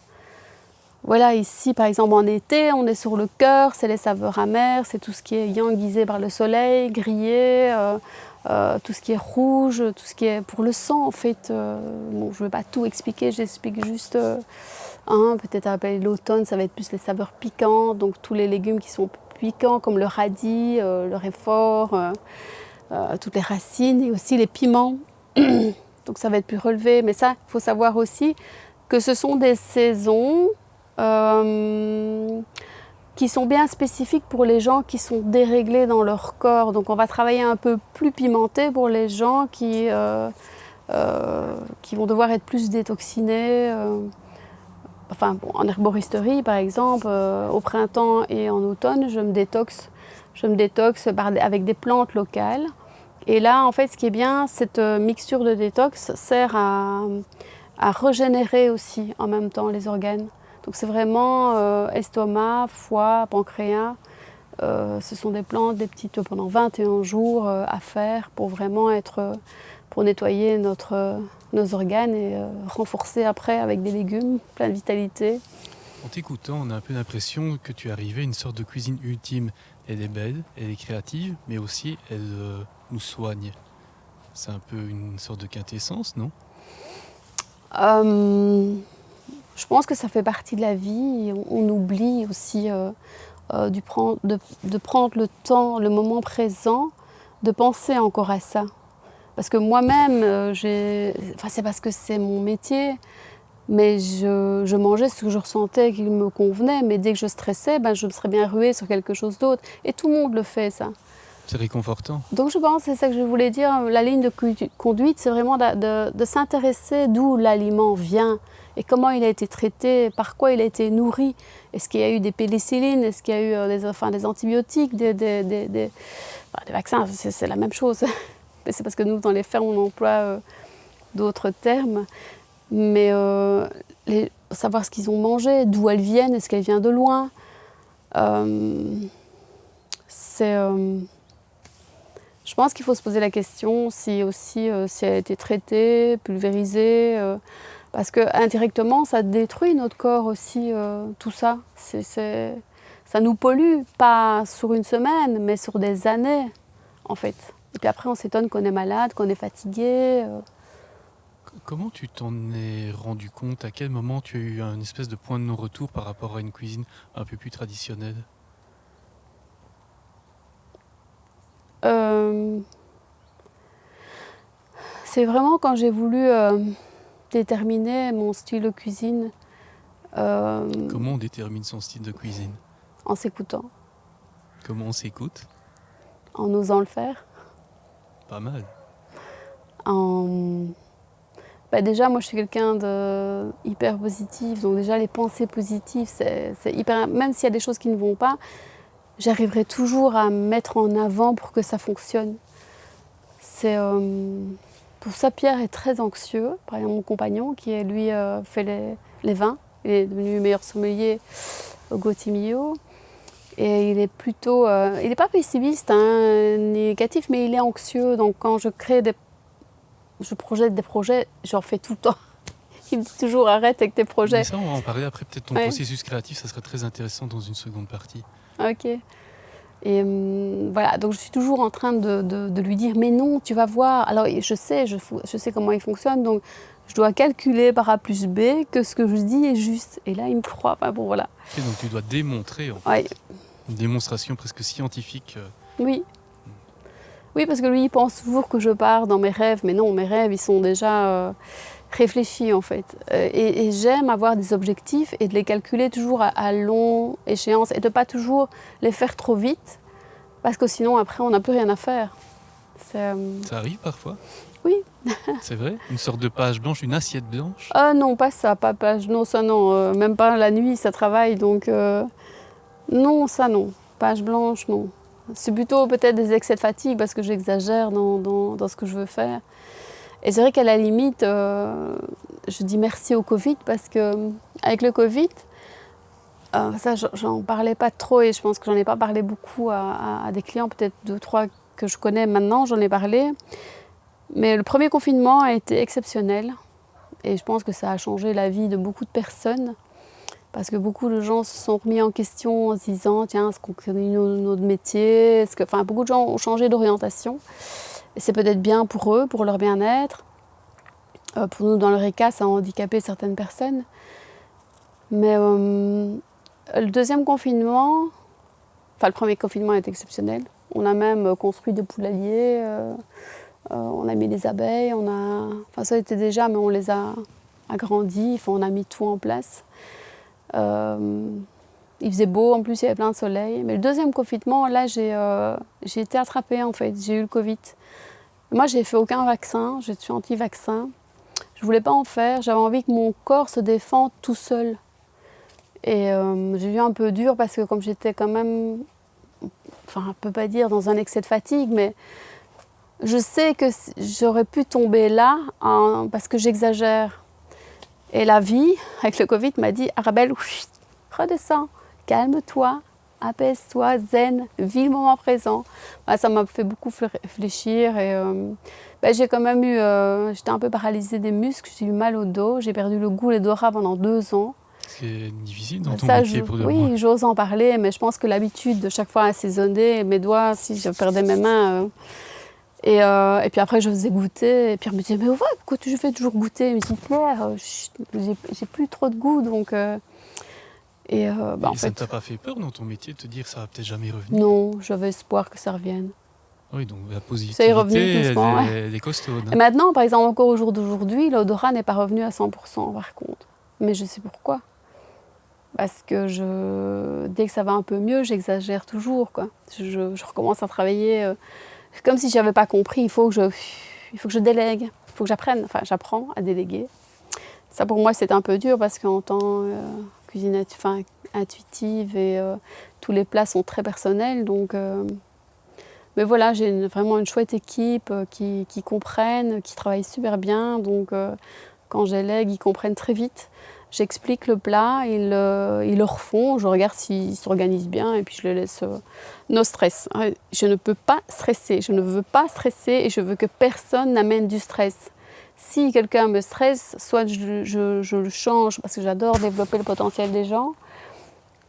Voilà, ici, par exemple, en été, on est sur le cœur, c'est les saveurs amères, c'est tout ce qui est yanguisé par le soleil, grillé, tout ce qui est rouge, tout ce qui est pour le sang, en fait. Bon, je ne vais pas tout expliquer, j'explique juste... peut-être à l'automne, ça va être plus les saveurs piquantes, donc tous les légumes qui sont piquants, comme le radis, le réfort, toutes les racines, et aussi les piments. Donc ça va être plus relevé. Mais ça, il faut savoir aussi que ce sont des saisons qui sont bien spécifiques pour les gens qui sont déréglés dans leur corps. Donc on va travailler un peu plus pimenté pour les gens qui vont devoir être plus détoxinés. Enfin, bon, en herboristerie, par exemple, au printemps et en automne, je me détoxe avec des plantes locales. Et là, en fait, ce qui est bien, cette mixture de détox sert à régénérer aussi en même temps les organes. Donc c'est vraiment estomac, foie, pancréas. Ce sont des plantes, des petites pendant 21 jours à faire pour vraiment pour nettoyer nos organes et renforcer après avec des légumes, plein de vitalité. En t'écoutant, on a un peu l'impression que tu es arrivé à une sorte de cuisine ultime. Elle est belle, elle est créative, mais aussi elle nous soigne. C'est un peu une sorte de quintessence, non? Je pense que ça fait partie de la vie. On oublie aussi de prendre le temps, le moment présent, de penser encore à ça. Parce que moi-même, c'est parce que c'est mon métier, mais je mangeais ce que je ressentais qui me convenait. Mais dès que je stressais, je me serais bien ruée sur quelque chose d'autre. Et tout le monde le fait, ça. C'est réconfortant. Donc je pense, c'est ça que je voulais dire, la ligne de conduite, c'est vraiment de s'intéresser d'où l'aliment vient et comment il a été traité, par quoi il a été nourri. Est-ce qu'il y a eu des pénicillines, est-ce qu'il y a eu des antibiotiques, des vaccins, c'est la même chose. Mais c'est parce que nous, dans les fermes, on emploie d'autres termes. Mais savoir ce qu'ils ont mangé, d'où elles viennent, est-ce qu'elles viennent de loin, je pense qu'il faut se poser la question si elle a été traitée, pulvérisée, parce qu'indirectement, ça détruit notre corps aussi, tout ça. Ça nous pollue, pas sur une semaine, mais sur des années, en fait. Et puis après, on s'étonne qu'on est malade, qu'on est fatigué. Comment tu t'en es rendu compte? À quel moment tu as eu un espèce de point de non-retour par rapport à une cuisine un peu plus traditionnelle? C'est vraiment quand j'ai voulu déterminer mon style de cuisine. Comment on détermine son style de cuisine? En s'écoutant. Comment on s'écoute? En osant le faire. Pas mal. Déjà, moi, je suis quelqu'un de hyper positif. Donc déjà, les pensées positives, c'est hyper... Même s'il y a des choses qui ne vont pas, j'arriverai toujours à me mettre en avant pour que ça fonctionne. Pour ça, Pierre est très anxieux. Par exemple, mon compagnon, qui lui fait les vins. Il est devenu meilleur sommelier au Gauthier-Millau. Et il est plutôt... il n'est pas pessimiste, négatif, mais il est anxieux. Donc quand je projette des projets, j'en fais tout le temps. Il me dit toujours arrête avec tes projets. Mais ça, on va en parler après. Peut-être ton processus créatif, ça serait très intéressant dans une seconde partie. Ok. Et voilà, donc je suis toujours en train de lui dire mais non, tu vas voir. Alors je sais comment il fonctionne, donc je dois calculer par A plus B que ce que je dis est juste. Et là, il me croit. Enfin bon, voilà. Et donc tu dois démontrer, en fait. Ouais. Une démonstration presque scientifique. Oui. Oui, parce que lui, il pense toujours que je pars dans mes rêves, mais non, mes rêves, ils sont déjà réfléchis en fait. Et j'aime avoir des objectifs et de les calculer toujours à long échéance et de ne pas toujours les faire trop vite, parce que sinon, après, on n'a plus rien à faire. Ça arrive parfois? Oui. C'est vrai? Une sorte de page blanche, une assiette blanche? Ah non, pas ça, pas page, non, ça non. Même pas la nuit, ça travaille, donc non, ça non. Page blanche, non. C'est plutôt peut-être des excès de fatigue parce que j'exagère dans ce que je veux faire. Et c'est vrai qu'à la limite, je dis merci au Covid parce qu'avec le Covid, ça j'en parlais pas trop et je pense que j'en ai pas parlé beaucoup à des clients, peut-être 2, 3 que je connais maintenant, j'en ai parlé. Mais le premier confinement a été exceptionnel et je pense que ça a changé la vie de beaucoup de personnes. Parce que beaucoup de gens se sont remis en question en se disant tiens, est-ce qu'on connaît notre métier? Enfin, beaucoup de gens ont changé d'orientation. Et c'est peut-être bien pour eux, pour leur bien-être. Pour nous, dans le RECA, ça a handicapé certaines personnes. Mais le deuxième confinement, enfin le premier confinement est exceptionnel. On a même construit des poulaillers, on a mis des abeilles, enfin ça était déjà, mais on les a agrandis, enfin, on a mis tout en place. Il faisait beau, en plus il y avait plein de soleil. Mais le deuxième confinement, là j'ai été attrapée en fait, j'ai eu le Covid. Moi j'ai fait aucun vaccin, je suis anti-vaccin. Je voulais pas en faire, j'avais envie que mon corps se défende tout seul. Et j'ai eu un peu dur parce que comme j'étais quand même, enfin on peut pas dire dans un excès de fatigue, mais je sais que j'aurais pu tomber là parce que j'exagère. Et la vie, avec le Covid, m'a dit « Arabelle, redescends, calme-toi, apaise-toi, zen, vis le moment présent. » Ça m'a fait beaucoup réfléchir et j'ai quand même eu... j'étais un peu paralysée des muscles, j'ai eu mal au dos, j'ai perdu le goût et l'odorat pendant 2 ans. C'est difficile dans ton métier pour de moi. Oui, j'ose en parler, mais je pense que l'habitude de chaque fois assaisonner mes doigts, si je perdais mes mains... Et puis après, je faisais goûter. Et Pierre me disait, mais ouais, pourquoi tu fais toujours goûter? Il me dit, Claire, j'ai plus trop de goût. Donc, en ça fait, ne t'a pas fait peur dans ton métier de te dire que ça va peut-être jamais revenir? Non, j'avais espoir que ça revienne. Oui, donc la positivité, ça est revenu doucement, elle est costaude. Et maintenant, par exemple, encore au jour d'aujourd'hui, l'odorat n'est pas revenu à 100% par contre. Mais je sais pourquoi. Parce que dès que ça va un peu mieux, j'exagère toujours, quoi. Je recommence à travailler... comme si je n'avais pas compris, il faut que je délègue, il faut que j'apprenne, enfin j'apprends à déléguer. Ça pour moi c'est un peu dur parce qu'en tant cuisine intuitive et tous les plats sont très personnels. Donc, mais voilà, j'ai vraiment une chouette équipe qui comprennent, qui travaille super bien. Donc quand j'élègue, ils comprennent très vite. J'explique le plat, ils le refont, je regarde s'ils s'organisent bien et puis je les laisse no stress. Je ne peux pas stresser, je ne veux pas stresser et je veux que personne n'amène du stress. Si quelqu'un me stresse, soit je le change parce que j'adore développer le potentiel des gens.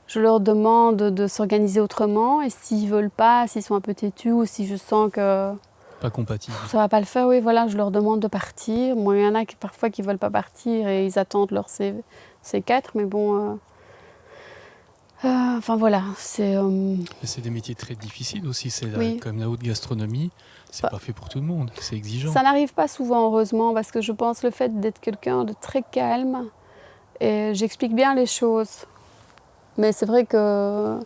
Je leur demande de s'organiser autrement et s'ils ne veulent pas, s'ils sont un peu têtus ou si je sens que... Pas compatible. Ça va pas le faire, oui, voilà, je leur demande de partir. Moi, il y en a qui parfois qui veulent pas partir et ils attendent leur C4, mais bon... enfin voilà, c'est... C'est des métiers très difficiles aussi, c'est oui. Comme la haute gastronomie, c'est pas fait pour tout le monde, c'est exigeant. Ça n'arrive pas souvent, heureusement, parce que je pense le fait d'être quelqu'un de très calme, et j'explique bien les choses. Mais c'est vrai que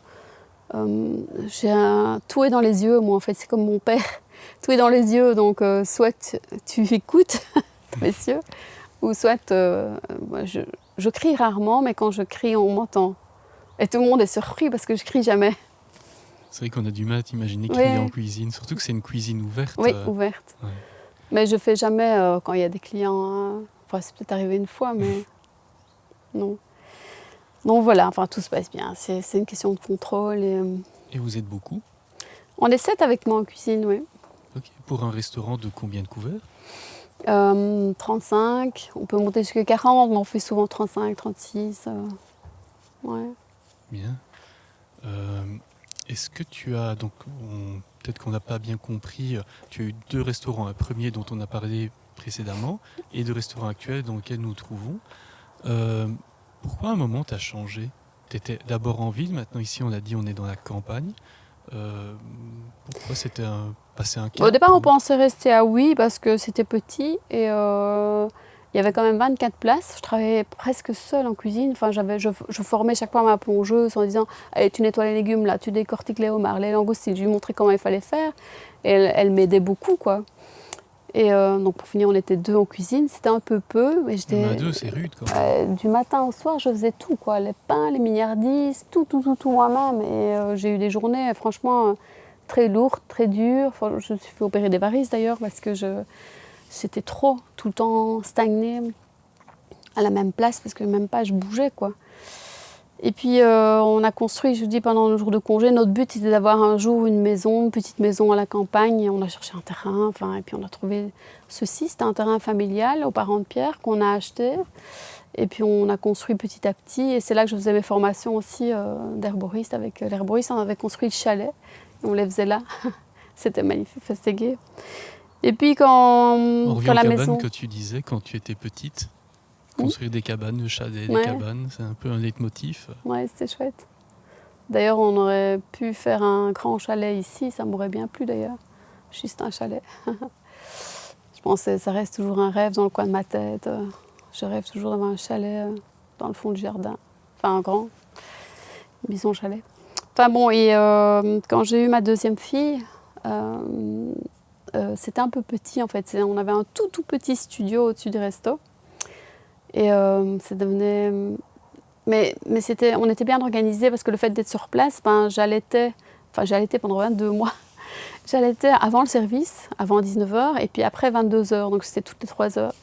tout est dans les yeux, moi, en fait, c'est comme mon père. Tout est dans les yeux, donc soit tu écoutes, messieurs, ou soit moi, je crie rarement, mais quand je crie, on m'entend. Et tout le monde est surpris parce que je crie jamais. C'est vrai qu'on a du mal à t'imaginer crier en cuisine, surtout que c'est une cuisine ouverte. Oui, ouverte. Ouais. Mais je fais jamais quand il y a des clients. Enfin, c'est peut-être arrivé une fois, mais non. Donc voilà, enfin tout se passe bien. C'est une question de contrôle. Et vous êtes beaucoup? On est 7 avec moi en cuisine, oui. Okay. Pour un restaurant de combien de couverts? 35, on peut monter jusqu'à 40, mais on fait souvent 35, 36. Ouais. Bien. Est-ce que tu as, donc peut-être qu'on n'a pas bien compris, tu as eu 2 restaurants, un premier dont on a parlé précédemment et 2 restaurants actuels dans lesquels nous nous trouvons. Pourquoi à un moment tu as changé? Tu étais d'abord en ville, maintenant ici on a dit on est dans la campagne. Pourquoi c'était passer un cap? Au départ, on pensait rester à Oui parce que c'était petit et il y avait quand même 24 places. Je travaillais presque seule en cuisine. Enfin, je formais chaque fois ma plongeuse en disant allez, tu nettoies les légumes là, tu décortiques les homards, les langoustines. Je lui montrais comment il fallait faire. Et elle m'aidait beaucoup, quoi. Et donc pour finir, on était 2 en cuisine. C'était un peu peu. Mais À 2, c'est rude quand même. du matin au soir, je faisais tout, quoi. Les pains, les mignardises, tout moi-même. Et j'ai eu des journées, franchement, très lourdes, très dures. Enfin, je me suis fait opérer des varices d'ailleurs parce que c'était trop, tout le temps stagné à la même place parce que même pas je bougeais, quoi. Et puis on a construit, je vous dis, pendant nos jours de congé, notre but c'était d'avoir un jour une petite maison à la campagne. Et on a cherché un terrain, et puis on a trouvé ceci, c'était un terrain familial aux parents de Pierre qu'on a acheté. Et puis on a construit petit à petit. Et c'est là que je faisais mes formations aussi d'herboriste. Avec l'herboriste, on avait construit le chalet. Et on les faisait là. C'était magnifique, c'était gai. Et puis quand la maison que tu disais quand tu étais petite, construire des cabanes, le chalet, des cabanes, c'est un peu un leitmotiv. Ouais, c'était chouette. D'ailleurs, on aurait pu faire un grand chalet ici, ça m'aurait bien plu d'ailleurs. Juste un chalet. Je pense que ça reste toujours un rêve dans le coin de ma tête. Je rêve toujours d'avoir un chalet dans le fond du jardin. Enfin, un grand maison chalet. Enfin bon, et quand j'ai eu ma deuxième fille, c'était un peu petit en fait. On avait un tout petit studio au-dessus du resto. Et ça devenait... Mais on était bien organisés parce que le fait d'être sur place, j'allaitais pendant 22 mois. J'allaitais avant le service, avant 19h, et puis après 22h, donc c'était toutes les 3 heures.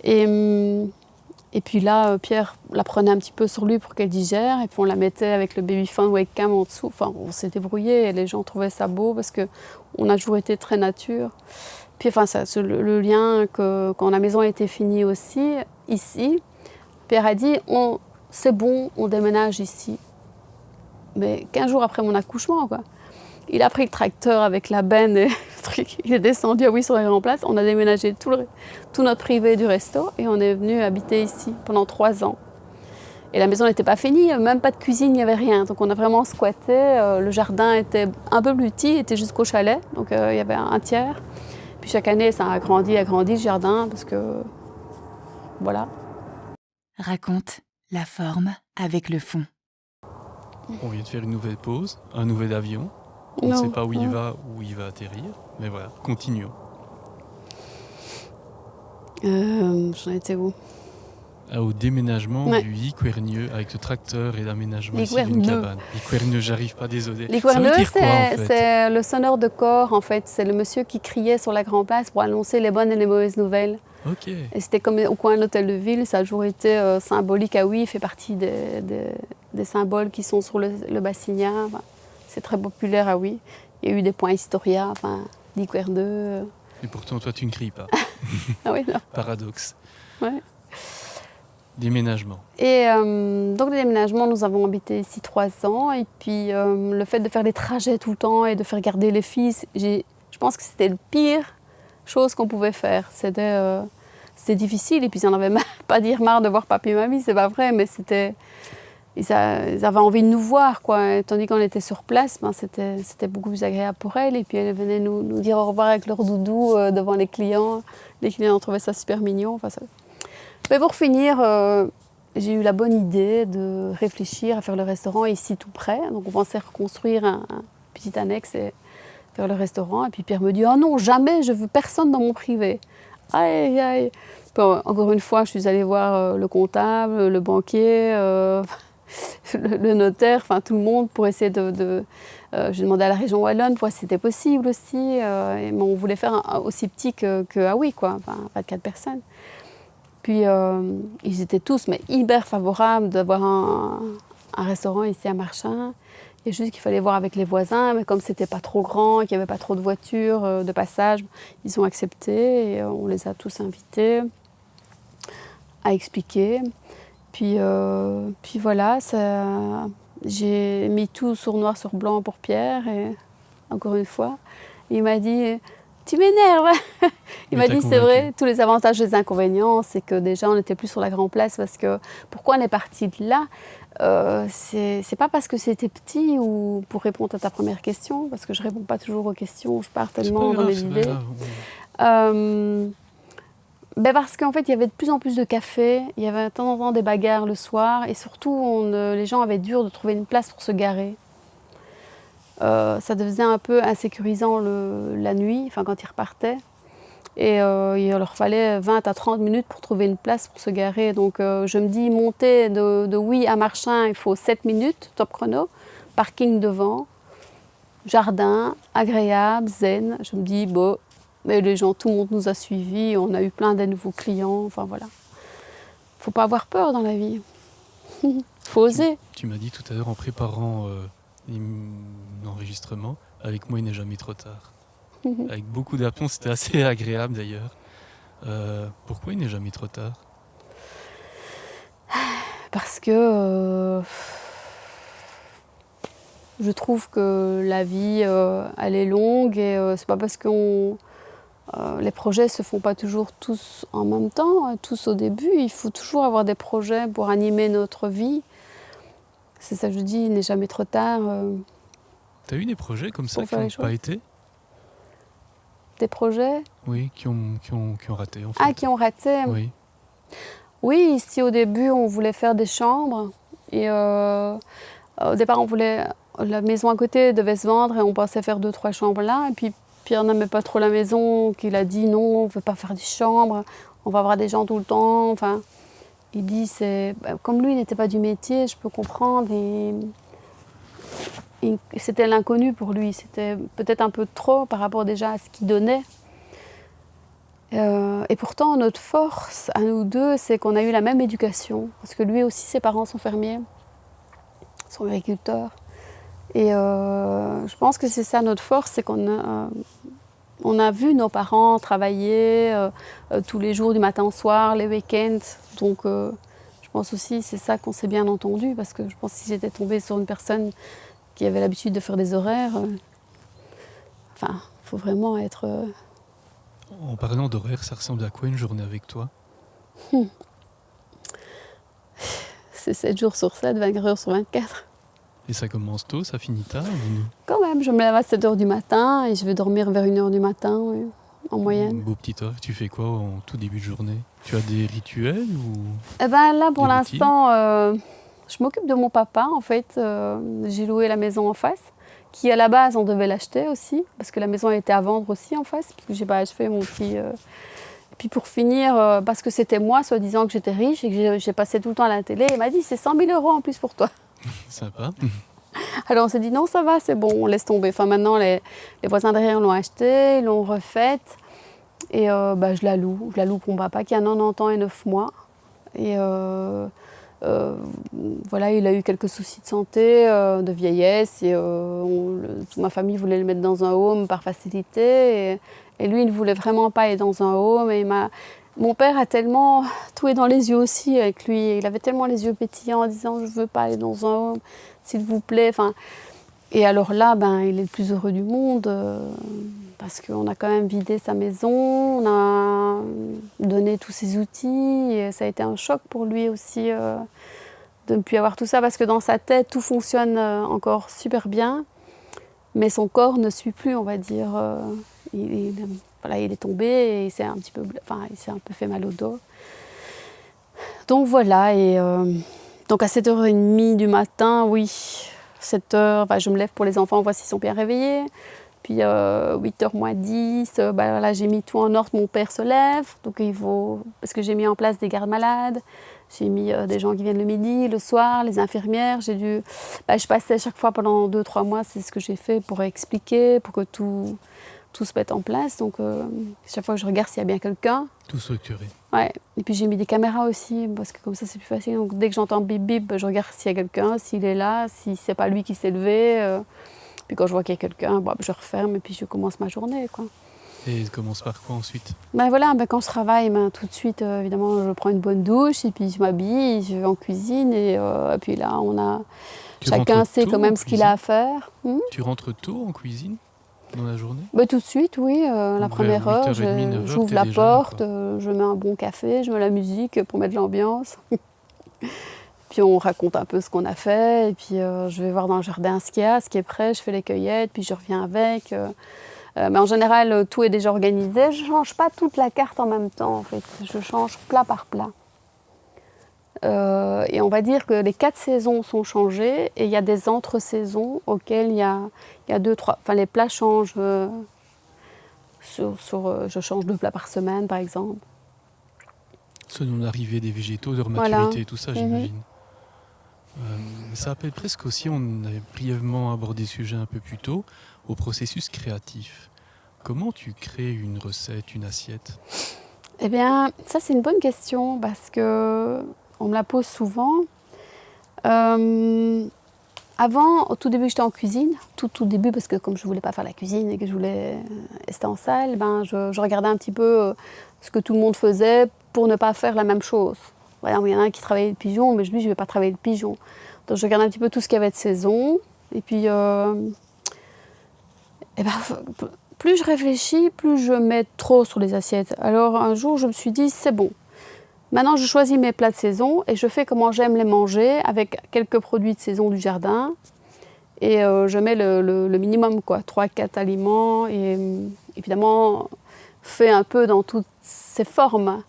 Et puis là, Pierre la prenait un petit peu sur lui pour qu'elle digère, et puis on la mettait avec le babyphone webcam en dessous. Enfin, on s'est débrouillé et les gens trouvaient ça beau parce qu'on a toujours été très nature. Puis enfin, le lien quand la maison a été finie aussi, ici, Pierre a dit c'est bon, on déménage ici. Mais 15 jours après mon accouchement, quoi. Il a pris le tracteur avec la benne et le truc. Il est descendu sur la grande place. On a déménagé tout notre privé du resto et on est venu habiter ici pendant 3 ans. Et la maison n'était pas finie, même pas de cuisine, il n'y avait rien. Donc on a vraiment squatté. Le jardin était un peu plus petit, il était jusqu'au chalet. Donc il y avait un tiers. Puis chaque année, ça a agrandi le jardin parce que... Voilà. Raconte la forme avec le fond. On vient de faire une nouvelle pause, un nouvel avion. On ne sait pas où il va atterrir. Mais voilà, continuons. J'en étais où? Au déménagement du Liquerneux avec le tracteur et l'aménagement ici d'une cabane. Liquerneux, j'arrive pas, désolé. Liquerneux, c'est le sonneur de corps, en fait. C'est le monsieur qui criait sur la grande place pour annoncer les bonnes et les mauvaises nouvelles. Ok. Et c'était comme au coin de l'hôtel de ville, ça a toujours été symbolique. Ah oui, il fait partie des symboles qui sont sur le Bassignat. C'est très populaire, ah oui. Il y a eu des points historiens, Liquerneux. Et pourtant, toi, tu ne cries pas. Ah oui, non. Paradoxe. Ouais. Déménagement. Et donc, le déménagement, nous avons habité ici 3 ans. Et puis, le fait de faire des trajets tout le temps et de faire garder les filles, je pense que c'était le pire chose qu'on pouvait faire. C'était difficile. Et puis, ils n'en avaient pas dire marre de voir papy et mamie, c'est pas vrai, mais c'était... Ils avaient envie de nous voir, quoi. Et tandis qu'on était sur place, c'était beaucoup plus agréable pour elles. Et puis elles venaient nous dire au revoir avec leur doudou devant les clients. Les clients trouvaient ça super mignon. Mais pour finir, j'ai eu la bonne idée de réfléchir à faire le restaurant ici tout près. Donc on pensait reconstruire un petit annexe et faire le restaurant. Et puis Pierre me dit « Oh non, jamais, je veux personne dans mon privé. » Aïe, aïe. Puis, encore une fois, je suis allée voir le comptable, le banquier... le notaire, tout le monde pour essayer j'ai demandé à la région wallonne pour voir si c'était possible aussi. Mais on voulait faire aussi petit que ah oui, quoi, 24 personnes. Puis ils étaient tous hyper favorables d'avoir un restaurant ici à Marchin. Il y a juste qu'il fallait voir avec les voisins, mais comme c'était pas trop grand et qu'il n'y avait pas trop de voitures de passage, ils ont accepté et on les a tous invités à expliquer. Puis voilà, j'ai mis tout sur noir sur blanc pour Pierre, et encore une fois, il m'a dit « Tu m'énerves !» Il m'a dit « C'est vrai, tous les avantages et les inconvénients, c'est que déjà on n'était plus sur la grande place, parce que pourquoi on est parti de là ? c'est pas parce que c'était petit ou pour répondre à ta première question, parce que je réponds pas toujours aux questions, je pars tellement dans mes idées. Parce qu'en fait, il y avait de plus en plus de cafés, il y avait de temps en temps des bagarres le soir, et surtout, les gens avaient dur de trouver une place pour se garer. Ça devenait un peu insécurisant la nuit, enfin quand ils repartaient. Et il leur fallait 20 à 30 minutes pour trouver une place pour se garer. Donc je me dis, monter de Oui à Marchin, il faut 7 minutes, top chrono. Parking devant, jardin, agréable, zen. Je me dis, bon, mais les gens, tout le monde nous a suivis, on a eu plein de nouveaux clients, enfin voilà. Faut pas avoir peur dans la vie. Faut oser. Tu m'as dit tout à l'heure en préparant l'enregistrement, avec moi il n'est jamais trop tard. Avec beaucoup d'aplomb, c'était assez agréable d'ailleurs. Pourquoi il n'est jamais trop tard? Parce que je trouve que la vie, elle est longue et c'est pas parce que les projets se font pas toujours tous en même temps, tous au début. Il faut toujours avoir des projets pour animer notre vie. C'est ça que je dis, il n'est jamais trop tard. T'as eu des projets comme ça qui n'ont pas été? Des projets? Oui, qui ont raté en fait. Ah, qui ont raté? Oui. Oui, ici au début on voulait faire des chambres et au départ la maison à côté devait se vendre et on pensait faire 2-3 chambres là, et puis Pierre n'aimait pas trop la maison, qu'il a dit non, on ne veut pas faire des chambres, on va avoir des gens tout le temps. Enfin, il dit, comme lui il n'était pas du métier, je peux comprendre, c'était l'inconnu pour lui, c'était peut-être un peu trop par rapport déjà à ce qu'il donnait. Et pourtant, notre force à nous deux, c'est qu'on a eu la même éducation. Parce que lui aussi, ses parents sont fermiers, sont agriculteurs. Et je pense que c'est ça notre force, c'est qu'on a vu nos parents travailler tous les jours, du matin au soir, les week-ends. Donc je pense aussi c'est ça qu'on s'est bien entendu. Parce que je pense que si j'étais tombée sur une personne qui avait l'habitude de faire des horaires, il faut vraiment être... En parlant d'horaire, ça ressemble à quoi une journée avec toi? C'est 7 jours sur 7, 24 heures sur 24. Et ça commence tôt, ça finit tard? Quand même, je me lève à 7 heures du matin et je vais dormir vers 1 heure du matin, oui, en moyenne. Beau petit horaire. Tu fais quoi en tout début de journée? Tu as des rituels ou... Là, pour l'instant, je m'occupe de mon papa, en fait. J'ai loué la maison en face, qui à la base, on devait l'acheter aussi, parce que la maison était à vendre aussi en face, parce que j'ai pas achevé mon petit... Et puis pour finir, parce que c'était moi, soi-disant que j'étais riche et que j'ai passé tout le temps à la télé, il m'a dit, c'est 100 000 € en plus pour toi. Sympa. Alors on s'est dit, non, ça va, c'est bon, on laisse tomber. Enfin, maintenant, les voisins derrière l'ont acheté, ils l'ont refaite. Et je la loue. Je la loue pour mon papa qui a 90 ans et 9 mois. Et voilà, il a eu quelques soucis de santé, de vieillesse. Et toute ma famille voulait le mettre dans un home par facilité. Et lui, il ne voulait vraiment pas aller dans un home. Et mon père a tellement tout est dans les yeux aussi avec lui. Il avait tellement les yeux pétillants en disant, je ne veux pas aller dans un home, s'il vous plaît. Enfin, et alors là, il est le plus heureux du monde. Parce qu'on a quand même vidé sa maison, on a donné tous ses outils, et ça a été un choc pour lui aussi de ne plus avoir tout ça, parce que dans sa tête, tout fonctionne encore super bien, mais son corps ne suit plus, on va dire. Il est tombé et il s'est un peu fait mal au dos. Donc voilà, et donc à 7h30 du matin, oui, 7h, je me lève pour les enfants, voir s'ils sont bien réveillés. Puis 8h moins 10, j'ai mis tout en ordre, mon père se lève, donc parce que j'ai mis en place des gardes malades, j'ai mis des gens qui viennent le midi, le soir, les infirmières, je passais chaque fois pendant 2-3 mois, c'est ce que j'ai fait pour expliquer, pour que tout se mette en place, donc chaque fois que je regarde s'il y a bien quelqu'un. Tout structuré. Ouais, et puis j'ai mis des caméras aussi, parce que comme ça c'est plus facile, donc dès que j'entends bip bip, je regarde s'il y a quelqu'un, s'il est là, si c'est pas lui qui s'est levé. Puis quand je vois qu'il y a quelqu'un, je referme et puis je commence ma journée, quoi. Et commence par quoi ensuite? Quand je travaille, tout de suite, évidemment, je prends une bonne douche et puis je m'habille, je vais en cuisine et puis là, chacun sait quand même ce qu'il a à faire. Tu rentres tôt en cuisine dans la journée? Tout de suite, oui. La première heure, j'ouvre la porte, je mets un bon café, je mets la musique pour mettre l'ambiance. Puis on raconte un peu ce qu'on a fait. Et puis je vais voir dans le jardin ce qu'il y a, ce qui est prêt. Je fais les cueillettes, puis je reviens avec. Mais en général, tout est déjà organisé. Je ne change pas toute la carte en même temps, en fait. Je change plat par plat. Et on va dire que les 4 saisons sont changées et il y a des entre-saisons auxquelles il y a 2, 3... Enfin, les plats changent. Je change 2 plats par semaine, par exemple. Selon l'arrivée des végétaux, leur maturité et tout ça, j'imagine. Ça appelle presque aussi, on avait brièvement abordé ce sujet un peu plus tôt, au processus créatif. Comment tu crées une recette, une assiette ? Eh bien, ça c'est une bonne question parce que on me la pose souvent. Avant, au tout début, j'étais en cuisine. Tout début, parce que comme je ne voulais pas faire la cuisine et que je voulais rester en salle, je regardais un petit peu ce que tout le monde faisait pour ne pas faire la même chose. Voilà, il y en a un qui travaillait le pigeon, mais je ne vais pas travailler le pigeon. Donc je regardais un petit peu tout ce qu'il y avait de saison. Et puis, plus je réfléchis, plus je mets trop sur les assiettes. Alors un jour, je me suis dit, c'est bon. Maintenant, je choisis mes plats de saison et je fais comment j'aime les manger avec quelques produits de saison du jardin. Et je mets le minimum, quoi, 3-4 aliments. Et évidemment, fait un peu dans toutes ces formes.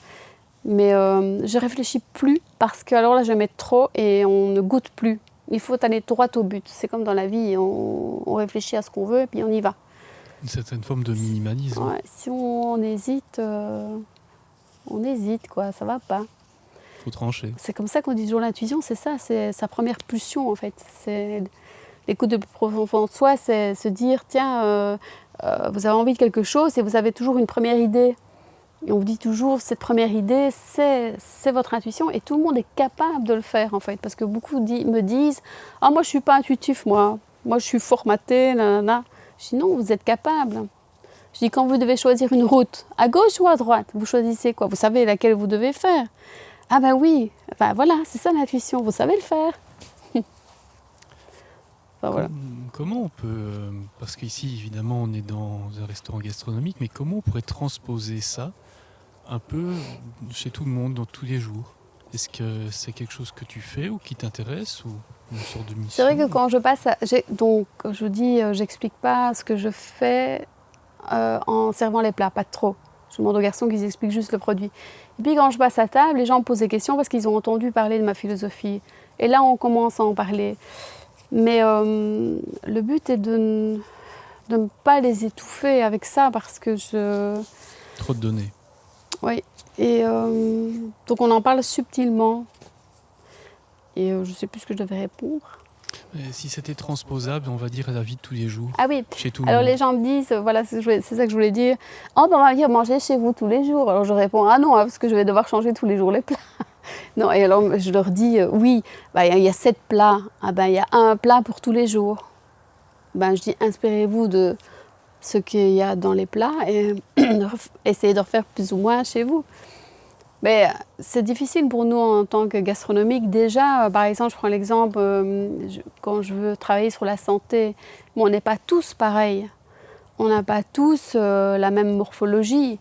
Mais je réfléchis plus parce que alors là, je mets trop et on ne goûte plus. Il faut aller droit au but. C'est comme dans la vie, on réfléchit à ce qu'on veut et puis on y va. Une certaine forme de minimalisme. Ouais, si on hésite... On hésite, quoi, ça va pas. Faut trancher. C'est comme ça qu'on dit toujours l'intuition, c'est ça, c'est sa première pulsion en fait. C'est l'écoute de plus profond de soi, c'est se dire tiens, vous avez envie de quelque chose et vous avez toujours une première idée. Et on vous dit toujours cette première idée, c'est votre intuition et tout le monde est capable de le faire en fait. Parce que beaucoup me disent ah moi je suis pas intuitif moi je suis formaté, nanana. Je dis non, vous êtes capable. Je dis, quand vous devez choisir une route, à gauche ou à droite, vous choisissez quoi? Vous savez laquelle vous devez faire. Ah ben oui, enfin, voilà, c'est ça l'intuition, vous savez le faire. Voilà. Comment on peut, parce qu'ici évidemment on est dans un restaurant gastronomique, mais comment on pourrait transposer ça un peu chez tout le monde, dans tous les jours? Est-ce que c'est quelque chose que tu fais ou qui t'intéresse ou une sorte de mission? C'est vrai que quand je passe, donc je vous dis, j'explique pas ce que je fais en servant les plats, pas trop. Je demande aux garçons qu'ils expliquent juste le produit. Et puis quand je passe à table, les gens me posent des questions parce qu'ils ont entendu parler de ma philosophie. Et là, on commence à en parler. Mais le but est de ne pas les étouffer avec ça parce que je... Trop de données. Oui. Et donc on en parle subtilement. Et je ne sais plus ce que je devais répondre. Si c'était transposable, on va dire, à la vie de tous les jours. Ah oui, chez tout alors le monde. les gens me disent, voilà, c'est ça que je voulais dire. Oh, ben, on va venir manger chez vous tous les jours. Alors je réponds, ah non, parce que je vais devoir changer tous les jours les plats. Non, et alors je leur dis, oui, ben, y a 7 plats. Ah ben, il y a un plat pour tous les jours. Ben, je dis, inspirez-vous de ce qu'il y a dans les plats et essayez de refaire plus ou moins chez vous. Mais c'est difficile pour nous en tant que gastronomique. Déjà, par exemple, je prends l'exemple, quand je veux travailler sur la santé, bon, on n'est pas tous pareils. On n'a pas tous la même morphologie.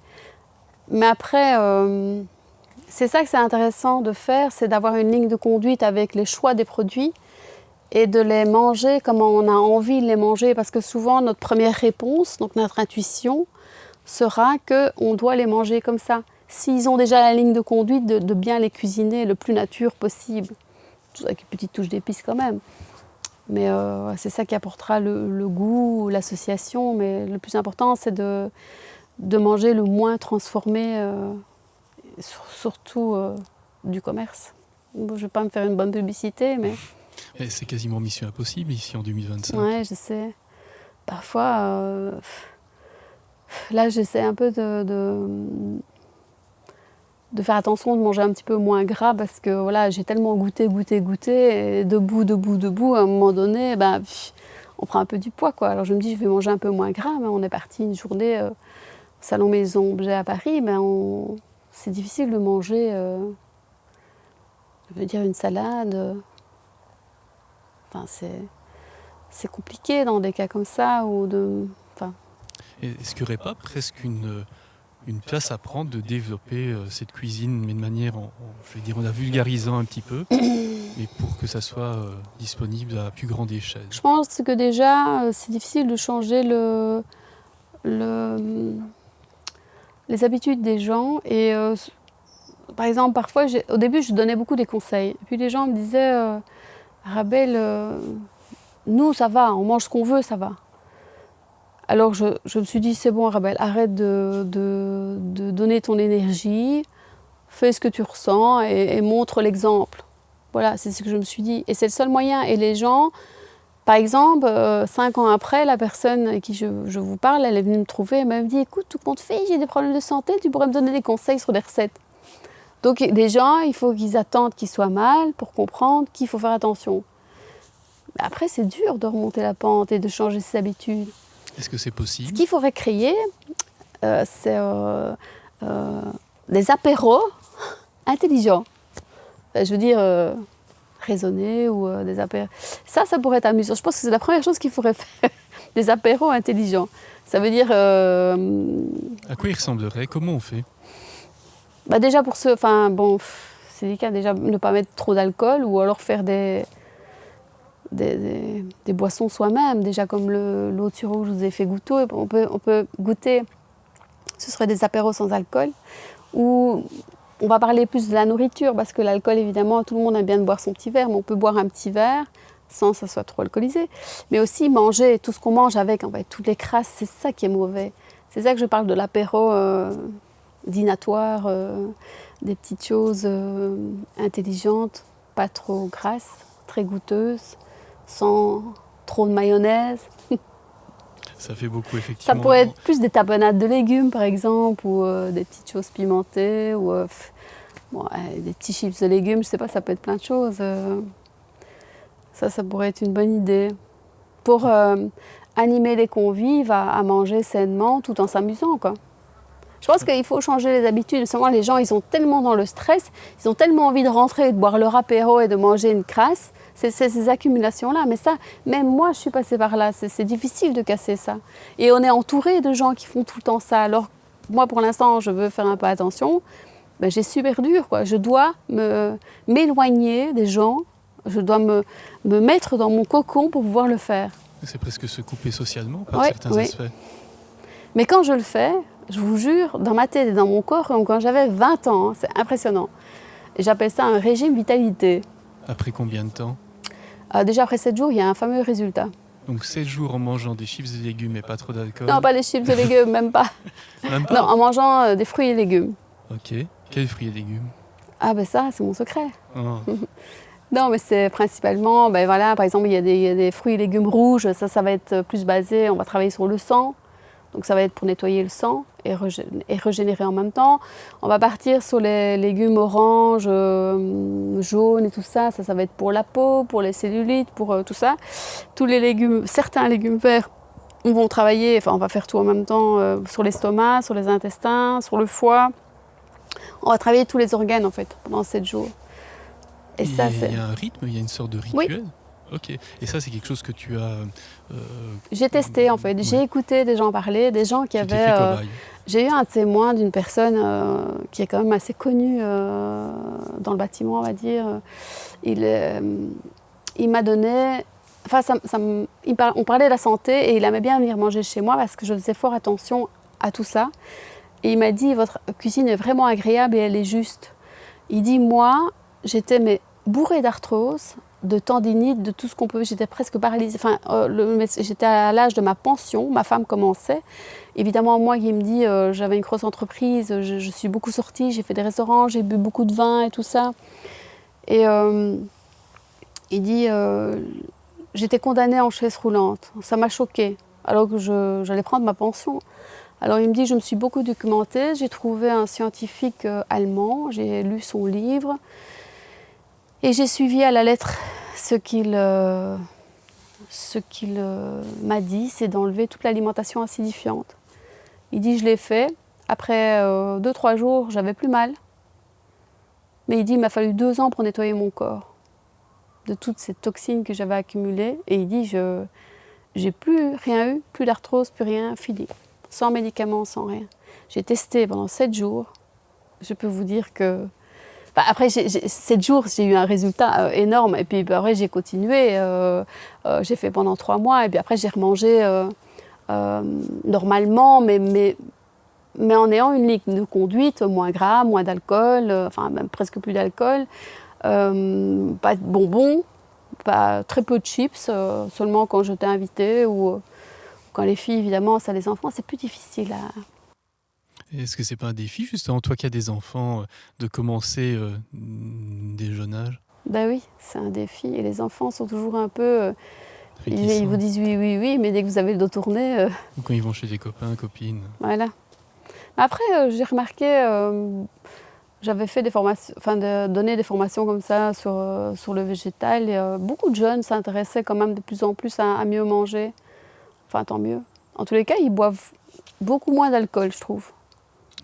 Mais après, c'est ça que c'est intéressant de faire, c'est d'avoir une ligne de conduite avec les choix des produits et de les manger comme on a envie de les manger. Parce que souvent, notre première réponse, donc notre intuition, sera qu'on doit les manger comme ça. S'ils ont déjà la ligne de conduite, de bien les cuisiner le plus nature possible. Avec une petite touche d'épices quand même. Mais c'est ça qui apportera le goût, l'association. Mais le plus important, c'est de manger le moins transformé, surtout du commerce. Bon, je ne vais pas me faire une bonne publicité, mais... C'est quasiment mission impossible ici en 2025. Oui, je sais. Parfois, là, j'essaie un peu de faire attention, de manger un petit peu moins gras parce que voilà, j'ai tellement goûté, et debout, à un moment donné, ben, on prend un peu du poids, quoi. Alors je me dis, je vais manger un peu moins gras, mais on est parti une journée au Salon Maison Objet à Paris, ben c'est difficile de manger, je veux dire, une salade. Enfin, c'est compliqué dans des cas comme ça. Est-ce qu'il n'y aurait pas presque une une place à prendre de développer cette cuisine, mais de manière, je vais dire, en la vulgarisant un petit peu, mais pour que ça soit disponible à plus grande échelle. Je pense que déjà, c'est difficile de changer les habitudes des gens. Et par exemple, parfois, au début, je donnais beaucoup des conseils. Et puis les gens me disaient, Arabelle, nous, ça va, on mange ce qu'on veut, ça va. Alors je me suis dit, c'est bon Arabelle, arrête de donner ton énergie, fais ce que tu ressens et montre l'exemple. Voilà, c'est ce que je me suis dit. Et c'est le seul moyen. Et les gens, par exemple, 5 ans après, la personne à qui je vous parle, elle est venue me trouver, elle m'a dit, écoute, tout compte fait, j'ai des problèmes de santé, tu pourrais me donner des conseils sur des recettes. Donc les gens, il faut qu'ils attendent qu'ils soient mal pour comprendre qu'il faut faire attention. Mais après, c'est dur de remonter la pente et de changer ses habitudes. Est-ce que c'est possible? Ce qu'il faudrait créer, c'est des apéros intelligents. Je veux dire, raisonnés ou des apéros. Ça pourrait être amusant. Je pense que c'est la première chose qu'il faudrait faire. Des apéros intelligents. Ça veut dire... À quoi il ressemblerait? Comment on fait? Bah déjà pour ceux... Enfin bon, c'est délicat déjà ne pas mettre trop d'alcool ou alors faire des boissons soi-même, déjà comme l'eau de Sureau que je vous ai fait goûter. On peut goûter, ce serait des apéros sans alcool, ou on va parler plus de la nourriture, parce que l'alcool, évidemment, tout le monde aime bien de boire son petit verre, mais on peut boire un petit verre sans que ça soit trop alcoolisé. Mais aussi manger tout ce qu'on mange avec, en fait, toutes les crasses, c'est ça qui est mauvais. C'est ça que je parle de l'apéro dînatoire, des petites choses intelligentes, pas trop grasses, très goûteuses, sans trop de mayonnaise. Ça fait beaucoup, effectivement. Ça pourrait être plus des tapenades de légumes, par exemple, ou des petites choses pimentées, ou des petits chips de légumes, je sais pas, ça peut être plein de choses. Ça pourrait être une bonne idée. Pour animer les convives à manger sainement, tout en s'amusant, quoi. Je pense qu'il faut changer les habitudes. Souvent, les gens, ils sont tellement dans le stress, ils ont tellement envie de rentrer, de boire leur apéro et de manger une crasse. C'est ces accumulations-là. Mais ça, même moi, je suis passée par là. C'est difficile de casser ça. Et on est entouré de gens qui font tout le temps ça. Alors, moi, pour l'instant, je veux faire un peu attention. Ben, j'ai super dur, quoi. Je dois m'éloigner des gens. Je dois me mettre dans mon cocon pour pouvoir le faire. C'est presque se couper socialement par certains aspects. Mais quand je le fais, je vous jure, dans ma tête et dans mon corps, comme quand j'avais 20 ans, c'est impressionnant. Et j'appelle ça un régime vitalité. Après combien de temps? Déjà après 7 jours, il y a un fameux résultat. Donc 7 jours en mangeant des chips et légumes et pas trop d'alcool? Non, pas les chips et légumes, même pas. Même pas? Non, en mangeant des fruits et légumes. Ok. Quels fruits et légumes? Ah ben ça, c'est mon secret. Oh. Non, mais c'est principalement, ben voilà, par exemple, il y a des fruits et légumes rouges, ça va être plus basé, on va travailler sur le sang. Donc ça va être pour nettoyer le sang et régénérer en même temps. On va partir sur les légumes oranges, jaunes et tout ça. Ça va être pour la peau, pour les cellulites, pour tout ça. Tous les légumes, certains légumes verts, on va travailler, enfin on va faire tout en même temps sur l'estomac, sur les intestins, sur le foie. On va travailler tous les organes en fait pendant 7 jours. Et il y a un rythme, il y a une sorte de rituel? Oui. Ok. Et ça, c'est quelque chose que tu as... J'ai testé en fait. J'ai écouté des gens parler, des gens qui avaient... J'ai eu un témoin d'une personne qui est quand même assez connue dans le bâtiment, on va dire. Il m'a donné... Enfin, on parlait de la santé et il aimait bien venir manger chez moi parce que je faisais fort attention à tout ça. Et il m'a dit, votre cuisine est vraiment agréable et elle est juste. Il dit, moi, j'étais bourrée d'arthrose, de tendinite, de tout ce qu'on peut. J'étais presque paralysée. Enfin, j'étais à l'âge de ma pension. Ma femme commençait. Évidemment, moi qui me dit, j'avais une grosse entreprise, je suis beaucoup sortie, j'ai fait des restaurants, j'ai bu beaucoup de vin et tout ça. Et il dit, j'étais condamnée en chaise roulante. Ça m'a choquée, alors que j'allais prendre ma pension. Alors il me dit, je me suis beaucoup documentée. J'ai trouvé un scientifique allemand. J'ai lu son livre. Et j'ai suivi à la lettre ce qu'il m'a dit, c'est d'enlever toute l'alimentation acidifiante. Il dit, je l'ai fait. Après 2-3 jours, j'avais plus mal. Mais il dit, il m'a fallu 2 ans pour nettoyer mon corps de toutes ces toxines que j'avais accumulées. Et il dit, j'ai plus rien eu, plus d'arthrose, plus rien, fini. Sans médicaments, sans rien. J'ai testé pendant 7 jours. Je peux vous dire que... Enfin, après, 7 jours, j'ai eu un résultat énorme. Et puis après, j'ai continué. J'ai fait pendant 3 mois. Et puis après, j'ai remangé normalement, mais en ayant une ligne de conduite, moins gras, moins d'alcool, enfin même presque plus d'alcool. Pas de bonbons, très peu de chips, seulement quand j'étais invitée ou quand les filles, évidemment, ça les enfants, c'est plus difficile à... Est-ce que c'est pas un défi, justement, toi qui as des enfants, de commencer dès jeune âge? Ben oui, c'est un défi. Et les enfants sont toujours un peu... ils Réticents. vous disent oui, oui, oui, mais dès que vous avez le dos tourné... Ou quand ils vont chez des copains, copines. Voilà. Après, j'ai remarqué... j'avais fait des formations, donné des formations comme ça sur le végétal. Et, beaucoup de jeunes s'intéressaient quand même de plus en plus à mieux manger. Enfin, tant mieux. En tous les cas, ils boivent beaucoup moins d'alcool, je trouve.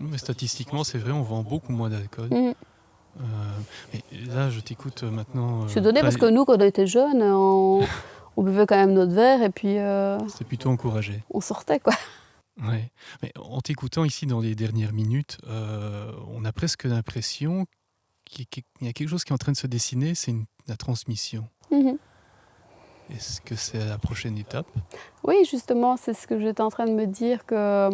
Mais statistiquement, c'est vrai, on vend beaucoup moins d'alcool. Mmh. Mais là, je t'écoute maintenant. Je suis donnée parce que nous, quand on était jeunes, on buvait quand même notre verre et puis C'est plutôt encouragé. on sortait, quoi. Ouais. Mais en t'écoutant ici dans les dernières minutes, on a presque l'impression qu'il y a quelque chose qui est en train de se dessiner, c'est la transmission. Mmh. Est-ce que c'est la prochaine étape? Oui, justement, c'est ce que j'étais en train de me dire que...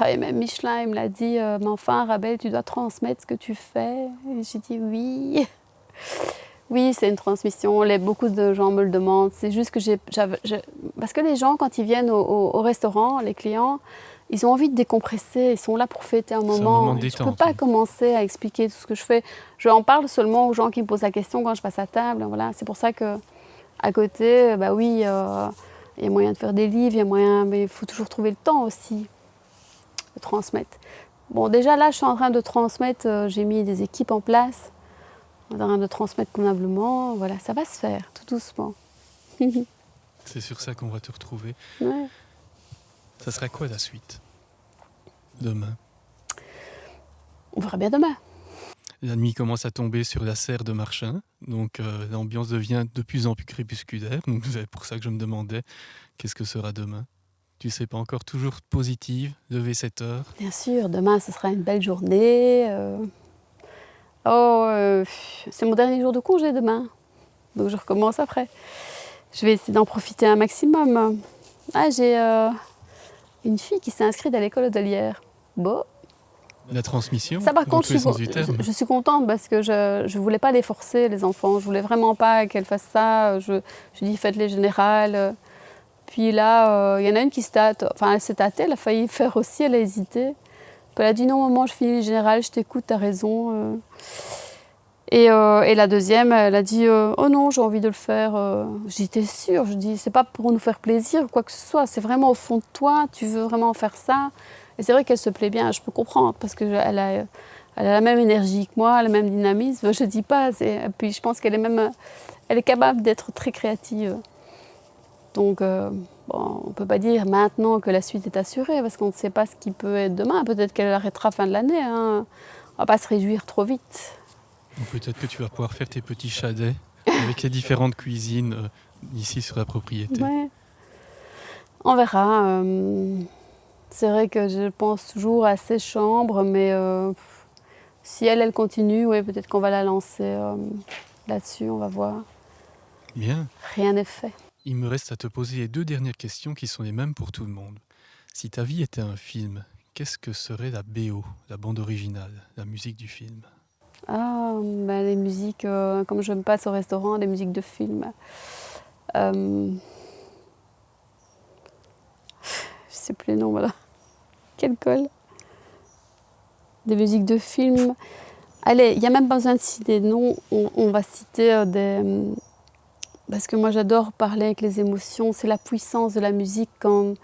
et même Michelin, il me l'a dit, mais enfin, Arabelle, tu dois transmettre ce que tu fais. Et j'ai dit oui. Oui, c'est une transmission. Beaucoup de gens me le demandent. C'est juste que parce que les gens, quand ils viennent au restaurant, les clients, ils ont envie de décompresser. Ils sont là pour fêter un moment. De Je ne détente, peux pas oui. commencer à expliquer tout ce que je fais. Je en parle seulement aux gens qui me posent la question quand je passe à table. Voilà. C'est pour ça que à côté, bah oui, il y a moyen de faire des livres, il y a moyen, mais il faut toujours trouver le temps aussi de transmettre. Bon, déjà là, je suis en train de transmettre. J'ai mis des équipes en place. On est en train de transmettre convenablement. Voilà, ça va se faire, tout doucement. C'est sur ça qu'on va te retrouver. Ouais. Ça sera quoi la suite? Demain. On verra bien demain. La nuit commence à tomber sur la serre de Marchin, donc l'ambiance devient de plus en plus crépusculaire. Donc c'est pour ça que je me demandais qu'est-ce que sera demain. Tu sais pas encore, toujours positive, lever 7 heures. Bien sûr, demain, ce sera une belle journée. C'est mon dernier jour de congé demain. Donc je recommence après. Je vais essayer d'en profiter un maximum. Ah, j'ai une fille qui s'est inscrite à l'école hôtelière. Bon. La transmission, Ça, par dans contre, tous les sens du terme. je suis contente parce que je voulais pas les forcer, les enfants. Je voulais vraiment pas qu'elles fassent ça. Je dis faites-les générales. Puis là, il y en a une qui se tâte. Enfin, elle s'est tâtée, elle a failli faire aussi, elle a hésité. Puis elle a dit non, maman, je finis les générales, je t'écoute, t'as raison. Et la deuxième, elle a dit oh non, j'ai envie de le faire. Je dis t'es sûre? Je dis c'est pas pour nous faire plaisir ou quoi que ce soit, c'est vraiment au fond de toi, tu veux vraiment faire ça. Et c'est vrai qu'elle se plaît bien, je peux comprendre, parce qu'elle a la même énergie que moi, le même dynamisme, je dis pas. Et puis je pense qu'elle est capable d'être très créative. Donc on ne peut pas dire maintenant que la suite est assurée, parce qu'on ne sait pas ce qui peut être demain. Peut-être qu'elle arrêtera fin de l'année, hein. On ne va pas se réjouir trop vite. Ou peut-être que tu vas pouvoir faire tes petits chadets avec les différentes cuisines ici sur la propriété. Ouais. On verra. C'est vrai que je pense toujours à ces chambres, mais si elle continue, ouais, peut-être qu'on va la lancer là-dessus, on va voir. Bien. Rien n'est fait. Il me reste à te poser les 2 dernières questions qui sont les mêmes pour tout le monde. Si ta vie était un film, qu'est-ce que serait la BO, la bande originale, la musique du film? Ah, les musiques, comme je me passe au restaurant, les musiques de films. Je sais plus les noms, voilà. Quelle colle. Des musiques de films. Allez, il n'y a même pas besoin de citer des noms. On va citer des... Parce que moi, j'adore parler avec les émotions. C'est la puissance de la musique quand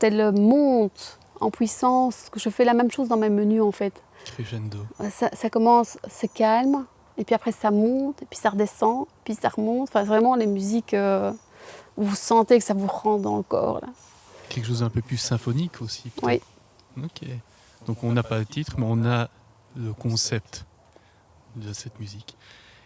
elle monte en puissance. Je fais la même chose dans mes menus, en fait. Crescendo. Ça commence, c'est calme, et puis après ça monte, et puis ça redescend, puis ça remonte. Enfin, vraiment les musiques où vous sentez que ça vous rentre dans le corps. Là. Quelque chose d'un peu plus symphonique aussi, peut-être. Oui. Ok. Donc on n'a pas le titre, mais on a le concept de cette musique.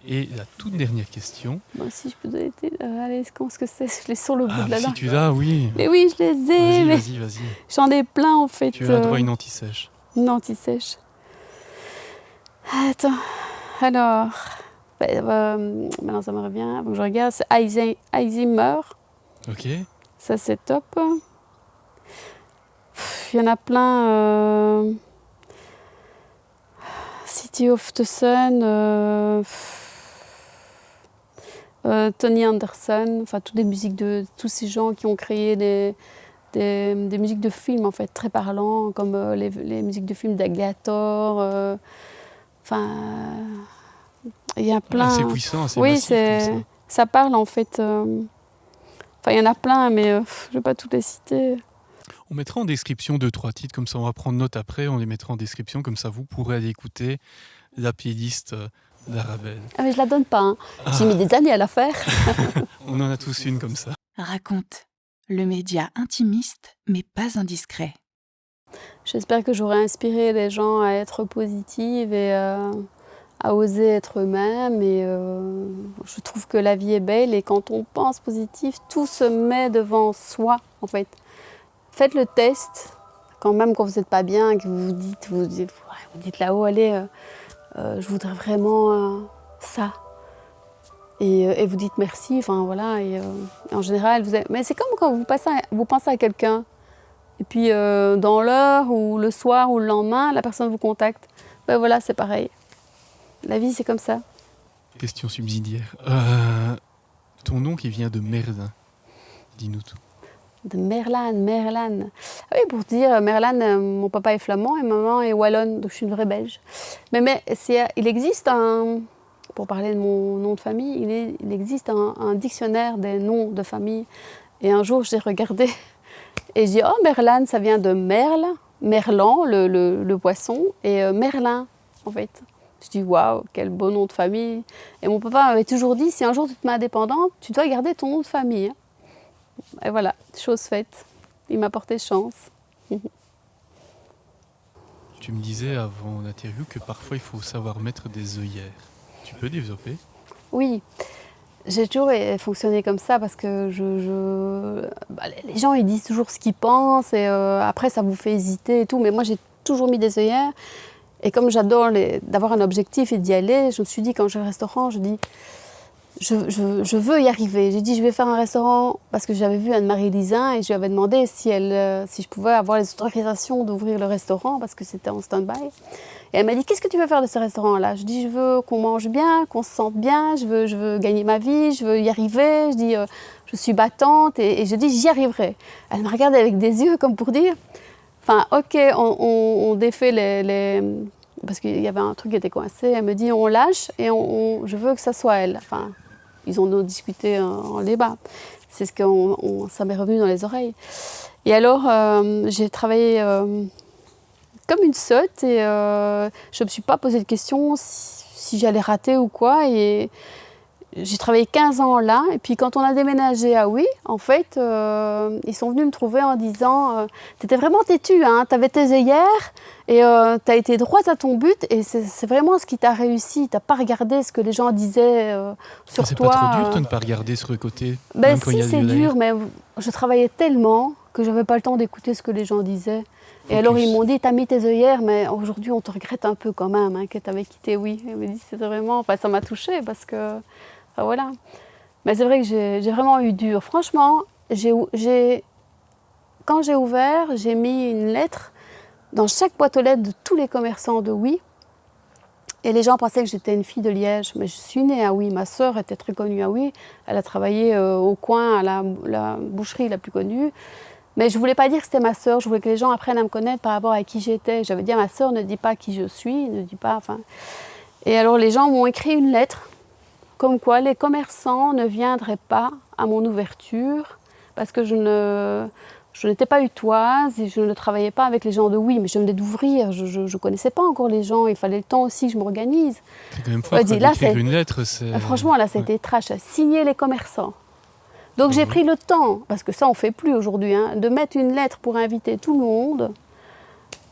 Et la toute dernière question. Moi aussi, je peux donner... allez, comment est-ce que c'est? Je l'ai sur le bout de la Si langue. tu l'as, oui. Mais oui, je les ai. Vas-y. J'en ai plein, en fait. Tu as droit à une anti-sèche. Une anti-sèche. Attends. Alors... maintenant, ça me revient. Donc, je regarde. C'est Alzheimer. Ok. Ça, c'est top. Il y en a plein. City of the Sun, Tony Anderson, enfin toutes les musiques de tous ces gens qui ont créé des musiques de films en fait très parlants, comme les musiques de films d'Agliator. Enfin, il y a plein. C'est puissant, c'est oui, massif comme ça parle en fait. Enfin, il y en a plein, mais je ne vais pas toutes les citer. On mettra en description 2-3 titres, comme ça on va prendre note après, on les mettra en description, comme ça vous pourrez aller écouter la playlist d'Arabelle. Ah mais je la donne pas, hein. J'ai mis des années à la faire. On en a tous une comme ça. Raconte, le média intimiste mais pas indiscret. J'espère que j'aurai inspiré les gens à être positives et à oser être eux-mêmes. Et je trouve que la vie est belle et quand on pense positif, tout se met devant soi en fait. Faites le test, quand même quand vous n'êtes pas bien, que vous dites là-haut, allez, je voudrais vraiment ça. Et vous dites merci, enfin voilà. Et en général, mais c'est comme quand vous pensez à quelqu'un. Et puis dans l'heure ou le soir ou le lendemain, la personne vous contacte. Ben voilà, c'est pareil. La vie, c'est comme ça. Question subsidiaire. Ton nom qui vient de Merlin, dis-nous tout. De Merlan. Ah oui, pour dire, Merlan, mon papa est flamand et maman est wallonne, donc je suis une vraie belge. Mais il existe pour parler de mon nom de famille, il existe un dictionnaire des noms de famille. Et un jour, j'ai regardé et j'ai dit, oh, Merlan, ça vient de merle, merlan, le poisson, et Merlin, en fait. Je dis, waouh, quel beau nom de famille. Et mon papa m'avait toujours dit, si un jour tu te mets indépendante, tu dois garder ton nom de famille. Et voilà, chose faite. Il m'a porté chance. Tu me disais avant l'interview que parfois il faut savoir mettre des œillères. Tu peux développer? Oui, j'ai toujours fonctionné comme ça parce que les gens ils disent toujours ce qu'ils pensent et après ça vous fait hésiter et tout. Mais moi j'ai toujours mis des œillères et comme j'adore d'avoir un objectif et d'y aller, je me suis dit quand j'ai le restaurant, je dis je veux y arriver. J'ai dit je vais faire un restaurant parce que j'avais vu Anne-Marie Lisin et je lui avais demandé si je pouvais avoir les autorisations d'ouvrir le restaurant parce que c'était en stand-by. Et elle m'a dit, qu'est-ce que tu veux faire de ce restaurant-là? Je dis, je veux qu'on mange bien, qu'on se sente bien, je veux gagner ma vie, je veux y arriver. Je dis, je suis battante et je dis, j'y arriverai. Elle me regardait avec des yeux comme pour dire, enfin, ok, on défait parce qu'il y avait un truc qui était coincé. Elle me dit, on lâche et je veux que ça soit elle. Enfin, ils ont discuté en débat. C'est ça m'est revenu dans les oreilles. Et alors, j'ai travaillé... comme une sotte et je ne me suis pas posé de questions si j'allais rater ou quoi. Et j'ai travaillé 15 ans là et puis quand on a déménagé à Oui, en fait, ils sont venus me trouver en disant t'étais vraiment têtue, hein, t'avais tes œillères et t'as été droite à ton but et c'est vraiment ce qui t'a réussi. T'as pas regardé ce que les gens disaient sur c'est toi. C'est pas trop dur de ne pas regarder sur le côté? Ben si, c'est dur, mais je travaillais tellement que j'avais pas le temps d'écouter ce que les gens disaient. Et alors ils m'ont dit, t'as mis tes œillères, mais aujourd'hui on te regrette un peu quand même, hein, que t'avais quitté Oui. Ils m'ont dit, c'était vraiment, enfin ça m'a touchée parce que, enfin voilà. Mais c'est vrai que j'ai vraiment eu dur. Franchement, quand j'ai ouvert, j'ai mis une lettre dans chaque boîte aux lettres de tous les commerçants de Oui. Et les gens pensaient que j'étais une fille de Liège, mais je suis née à Oui. Ma sœur était très connue à Oui. Elle a travaillé au coin à la boucherie la plus connue. Mais je ne voulais pas dire que c'était ma sœur, je voulais que les gens apprennent à me connaître par rapport à qui j'étais. J'avais dit à ma sœur, ne dis pas qui je suis, ne dis pas... Enfin... Et alors les gens m'ont écrit une lettre, comme quoi les commerçants ne viendraient pas à mon ouverture, parce que je n'étais pas utoise et je ne travaillais pas avec les gens de Oui, mais je venais d'ouvrir, je ne connaissais pas encore les gens, il fallait le temps aussi que je m'organise. C'est quand même fort d'écrire une lettre. Franchement, là, ça a été trash, signer les commerçants. Donc j'ai pris le temps, parce que ça on ne fait plus aujourd'hui, hein, de mettre une lettre pour inviter tout le monde.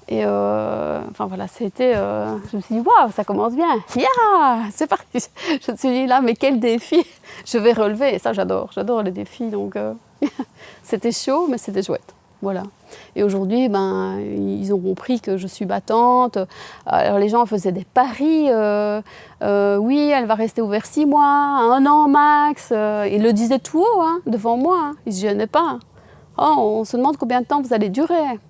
Et enfin voilà, c'était. Je me suis dit, waouh, ça commence bien. Yeah, c'est parti. Je me suis dit, là, mais quel défi je vais relever. Et ça, j'adore les défis. Donc, c'était chaud, mais c'était chouette. Voilà. Et aujourd'hui, ben, ils ont compris que je suis battante. Alors, les gens faisaient des paris. Oui, elle va rester ouverte 6 mois, 1 an max. Ils le disaient tout haut, hein, devant moi. Hein. Ils ne se gênaient pas. Oh, on se demande combien de temps vous allez durer.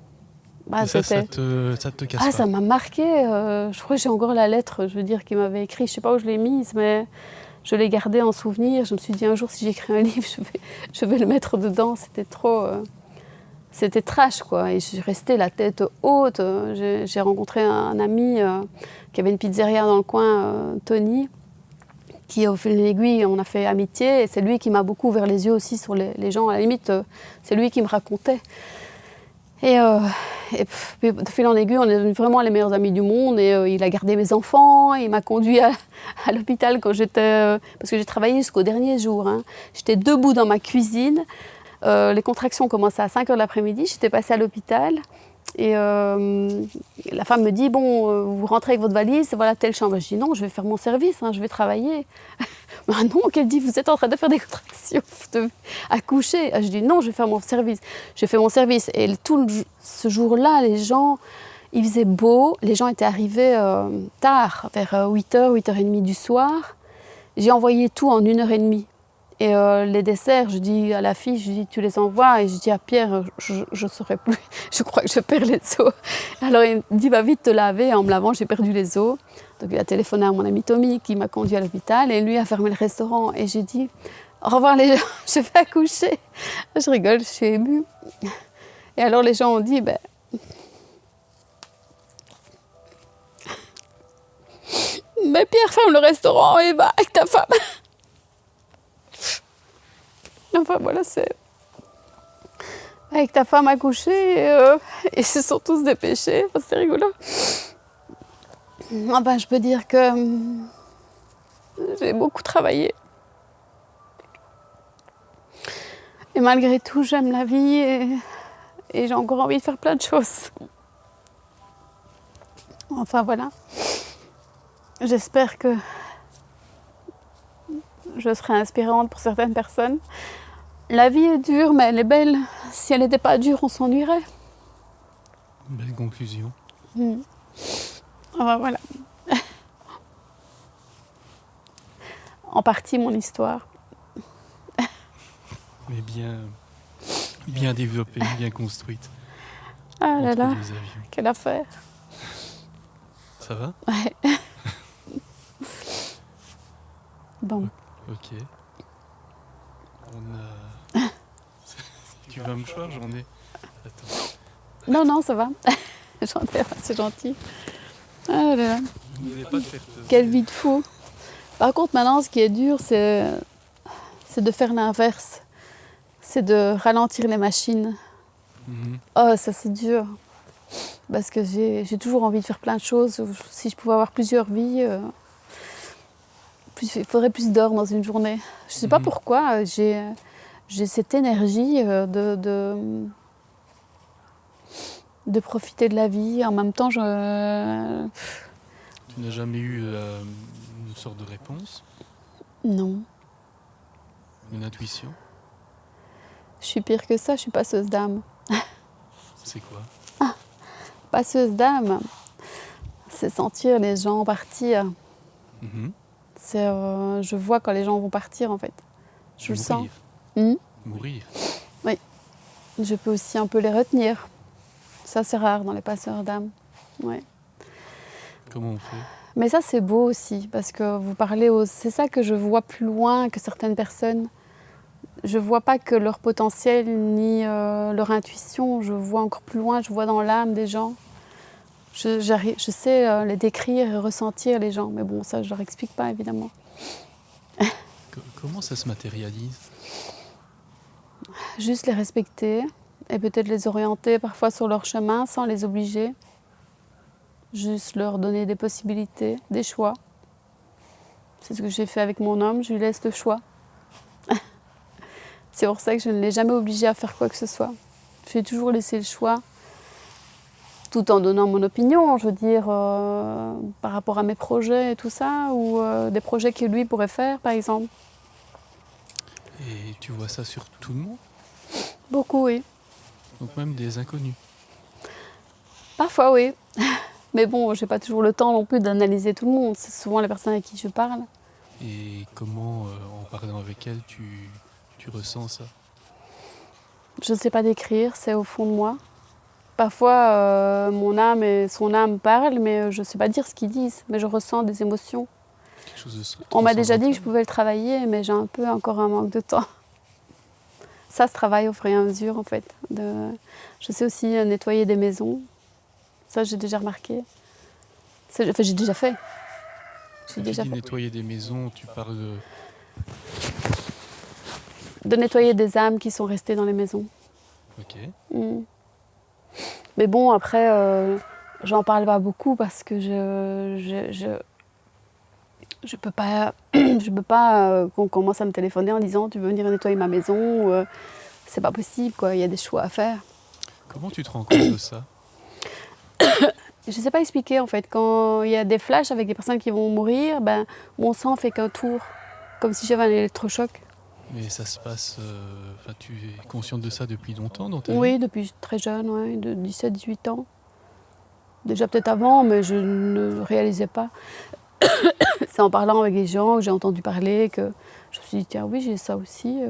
Bah, ça te casse pas. Ça m'a marqué. Je crois que j'ai encore la lettre, je veux dire, qu'il m'avait écrit. Je ne sais pas où je l'ai mise, mais je l'ai gardée en souvenir. Je me suis dit, un jour, si j'écris un livre, je vais le mettre dedans. C'était trop... C'était trash, quoi. Et je suis restée la tête haute. J'ai rencontré un ami qui avait une pizzeria dans le coin, Tony, qui, au fil de l'aiguille, on a fait amitié. Et c'est lui qui m'a beaucoup ouvert les yeux aussi sur les gens. À la limite, c'est lui qui me racontait. Et de fil en aiguille, on est devenus vraiment les meilleurs amis du monde. Et il a gardé mes enfants. Il m'a conduit à l'hôpital quand j'étais... parce que j'ai travaillé jusqu'au dernier jour. Hein. J'étais debout dans ma cuisine. Les contractions commençaient à 5h de l'après-midi. J'étais passée à l'hôpital. Et la femme me dit, bon, vous rentrez avec votre valise, voilà telle chambre. Je dis, non, je vais faire mon service, hein, je vais travailler. Ah non, qu'elle dit, vous êtes en train de faire des contractions, vous devez accoucher. Je dis, non, je vais faire mon service. J'ai fait mon service. Et ce jour-là, les gens, il faisait beau. Les gens étaient arrivés tard, vers 8h, 8h30 du soir. J'ai envoyé tout en 1h30. Et les desserts, je dis à la fille, je dis, tu les envoies. Et je dis à Pierre, je ne saurais plus, je crois que je perds les os. Alors il me dit, va vite te laver. Et en me lavant, j'ai perdu les os. Donc il a téléphoné à mon ami Tommy qui m'a conduit à l'hôpital. Et lui a fermé le restaurant. Et j'ai dit, au revoir les gens, je vais accoucher. Je rigole, je suis émue. Et alors les gens ont dit, ben... mais Pierre, ferme le restaurant et va avec ta femme. Enfin voilà, c'est avec ta femme accouchée et ils se sont tous dépêchés. Enfin, c'est rigolo. Enfin, je peux dire que j'ai beaucoup travaillé. Et malgré tout, j'aime la vie et j'ai encore envie de faire plein de choses. Enfin voilà. J'espère que je serai inspirante pour certaines personnes. La vie est dure, mais elle est belle. Si elle n'était pas dure, on s'ennuierait. Belle conclusion. Enfin, voilà. En partie, mon histoire. Mais bien développée, bien construite. Ah là là, quelle affaire. Ça va ? Ouais. Bon. Ok. Tu veux un mouchoir ? J'en ai. Attends. Non, ça va. J'en ai, c'est gentil. Ah là là. Quelle vie de fou. Par contre, maintenant, ce qui est dur, c'est de faire l'inverse. C'est de ralentir les machines. Oh, ça, c'est dur. Parce que j'ai toujours envie de faire plein de choses. Si je pouvais avoir plusieurs vies, il faudrait plus d'heures dans une journée. Je ne sais pas pourquoi. J'ai cette énergie de profiter de la vie. En même temps, Tu n'as jamais eu une sorte de réponse ? Non. Une intuition ? Je suis pire que ça, je suis passeuse d'âme. C'est quoi ? Passeuse d'âme, c'est sentir les gens partir. Je vois quand les gens vont partir, en fait. Je le sens. Mourir. Oui. Je peux aussi un peu les retenir. Ça, c'est rare dans les passeurs d'âme. Ouais. Comment on fait ? Mais ça, c'est beau aussi, parce que vous parlez c'est ça que je vois plus loin que certaines personnes. Je ne vois pas que leur potentiel ni leur intuition. Je vois encore plus loin, je vois dans l'âme des gens. Je sais les décrire et ressentir les gens. Mais bon, ça, je ne leur explique pas, évidemment. Comment ça se matérialise ? Juste les respecter et peut-être les orienter parfois sur leur chemin sans les obliger. Juste leur donner des possibilités, des choix. C'est ce que j'ai fait avec mon homme, je lui laisse le choix. C'est pour ça que je ne l'ai jamais obligé à faire quoi que ce soit. Je lui ai toujours laissé le choix. tout en donnant mon opinion, je veux dire, par rapport à mes projets et tout ça, ou des projets que lui pourrait faire, par exemple. Et tu vois ça sur tout le monde? Beaucoup, oui. Donc même des inconnus? Parfois, oui. Mais bon, j'ai pas toujours le temps non plus d'analyser tout le monde. C'est souvent les personnes avec qui je parle. Et comment, en parlant avec elle, tu ressens ça? Je ne sais pas décrire, c'est au fond de moi. Parfois, mon âme et son âme parlent, mais je ne sais pas dire ce qu'ils disent. Mais je ressens des émotions. Quelque chose de On m'a déjà dit que je transcendantal. pouvais le travailler, mais j'ai un peu encore un manque de temps. Ça se travaille au fur et à mesure, en fait. Je sais aussi nettoyer des maisons. Ça, j'ai déjà remarqué. Enfin, j'ai déjà fait. Quand tu dis nettoyer des maisons, tu parles de nettoyer des âmes qui sont restées dans les maisons. Ok. Mais bon, après, j'en parle pas beaucoup parce que je peux pas, je peux pas qu'on commence à me téléphoner en disant tu veux venir nettoyer ma maison. C'est pas possible, quoi. Il y a des choix à faire. Comment tu te rends compte de ça? Je sais pas expliquer, en fait. Quand il y a des flashs avec des personnes qui vont mourir, ben, mon sang fait qu'un tour, comme si j'avais un électrochoc. Mais ça se passe... tu es consciente de ça depuis longtemps dans ta vie? Oui, depuis très jeune, ouais, de 17-18 ans. Déjà peut-être avant, mais je ne réalisais pas. C'est en parlant avec des gens que j'ai entendu parler que je me suis dit, tiens, oui, j'ai ça aussi.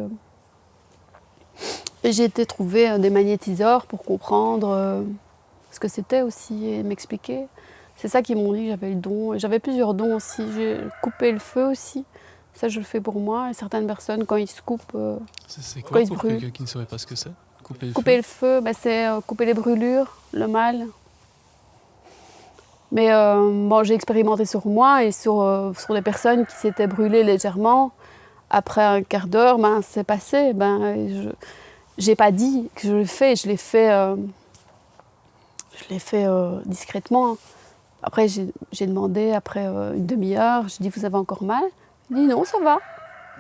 Et j'ai été trouver des magnétiseurs pour comprendre ce que c'était aussi et m'expliquer. C'est ça qu'ils m'ont dit que j'avais le don. Et j'avais plusieurs dons aussi. J'ai coupé le feu aussi. Ça, je le fais pour moi. Et certaines personnes, quand ils se coupent, C'est quand quoi ils se pour brûlent. quelqu'un qui ne saurait pas ce que c'est? Couper le Couper feu? le feu, ben, c'est couper les brûlures, le mal. Mais bon, j'ai expérimenté sur moi et sur des personnes qui s'étaient brûlées légèrement. Après un quart d'heure, ben, c'est passé. Ben, j'ai pas dit que je l'ai fait, je l'ai fait discrètement. Après, j'ai demandé, après une demi-heure, j'ai dit, vous avez encore mal? Il dit, non, ça va.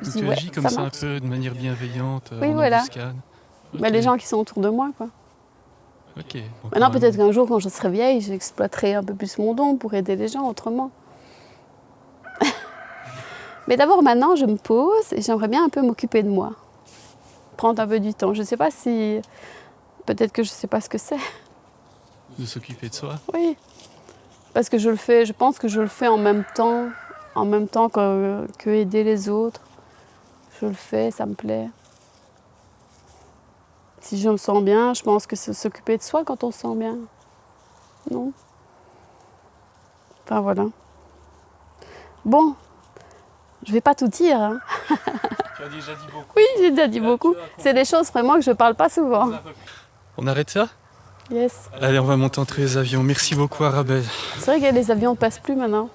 Je Donc dis, tu ouais, agis comme ça ça un marche. peu de manière bienveillante, Oui, en voilà. embuscade. Ben, Ok. les gens qui sont autour de moi, quoi. Ok. Donc, Maintenant, quand même- peut-être qu'un jour, quand je serai vieille, j'exploiterai un peu plus mon don pour aider les gens autrement. Mais d'abord, maintenant, je me pose et j'aimerais bien un peu m'occuper de moi. Prendre un peu du temps. Je ne sais pas si... Peut-être que je ne sais pas ce que c'est. De s'occuper de soi. Oui. Parce que je le fais, je pense que je le fais en même temps que aider les autres. Je le fais, ça me plaît. Si je me sens bien, je pense que c'est s'occuper de soi quand on se sent bien. Non? Enfin, voilà. Bon, je vais pas tout dire, hein. Tu as déjà dit beaucoup. Oui, j'ai déjà dit beaucoup. C'est des choses vraiment que je parle pas souvent. On arrête ça? Yes. Allez, on va monter entre les avions. Merci beaucoup, Arabelle. C'est vrai que les avions ne passent plus maintenant.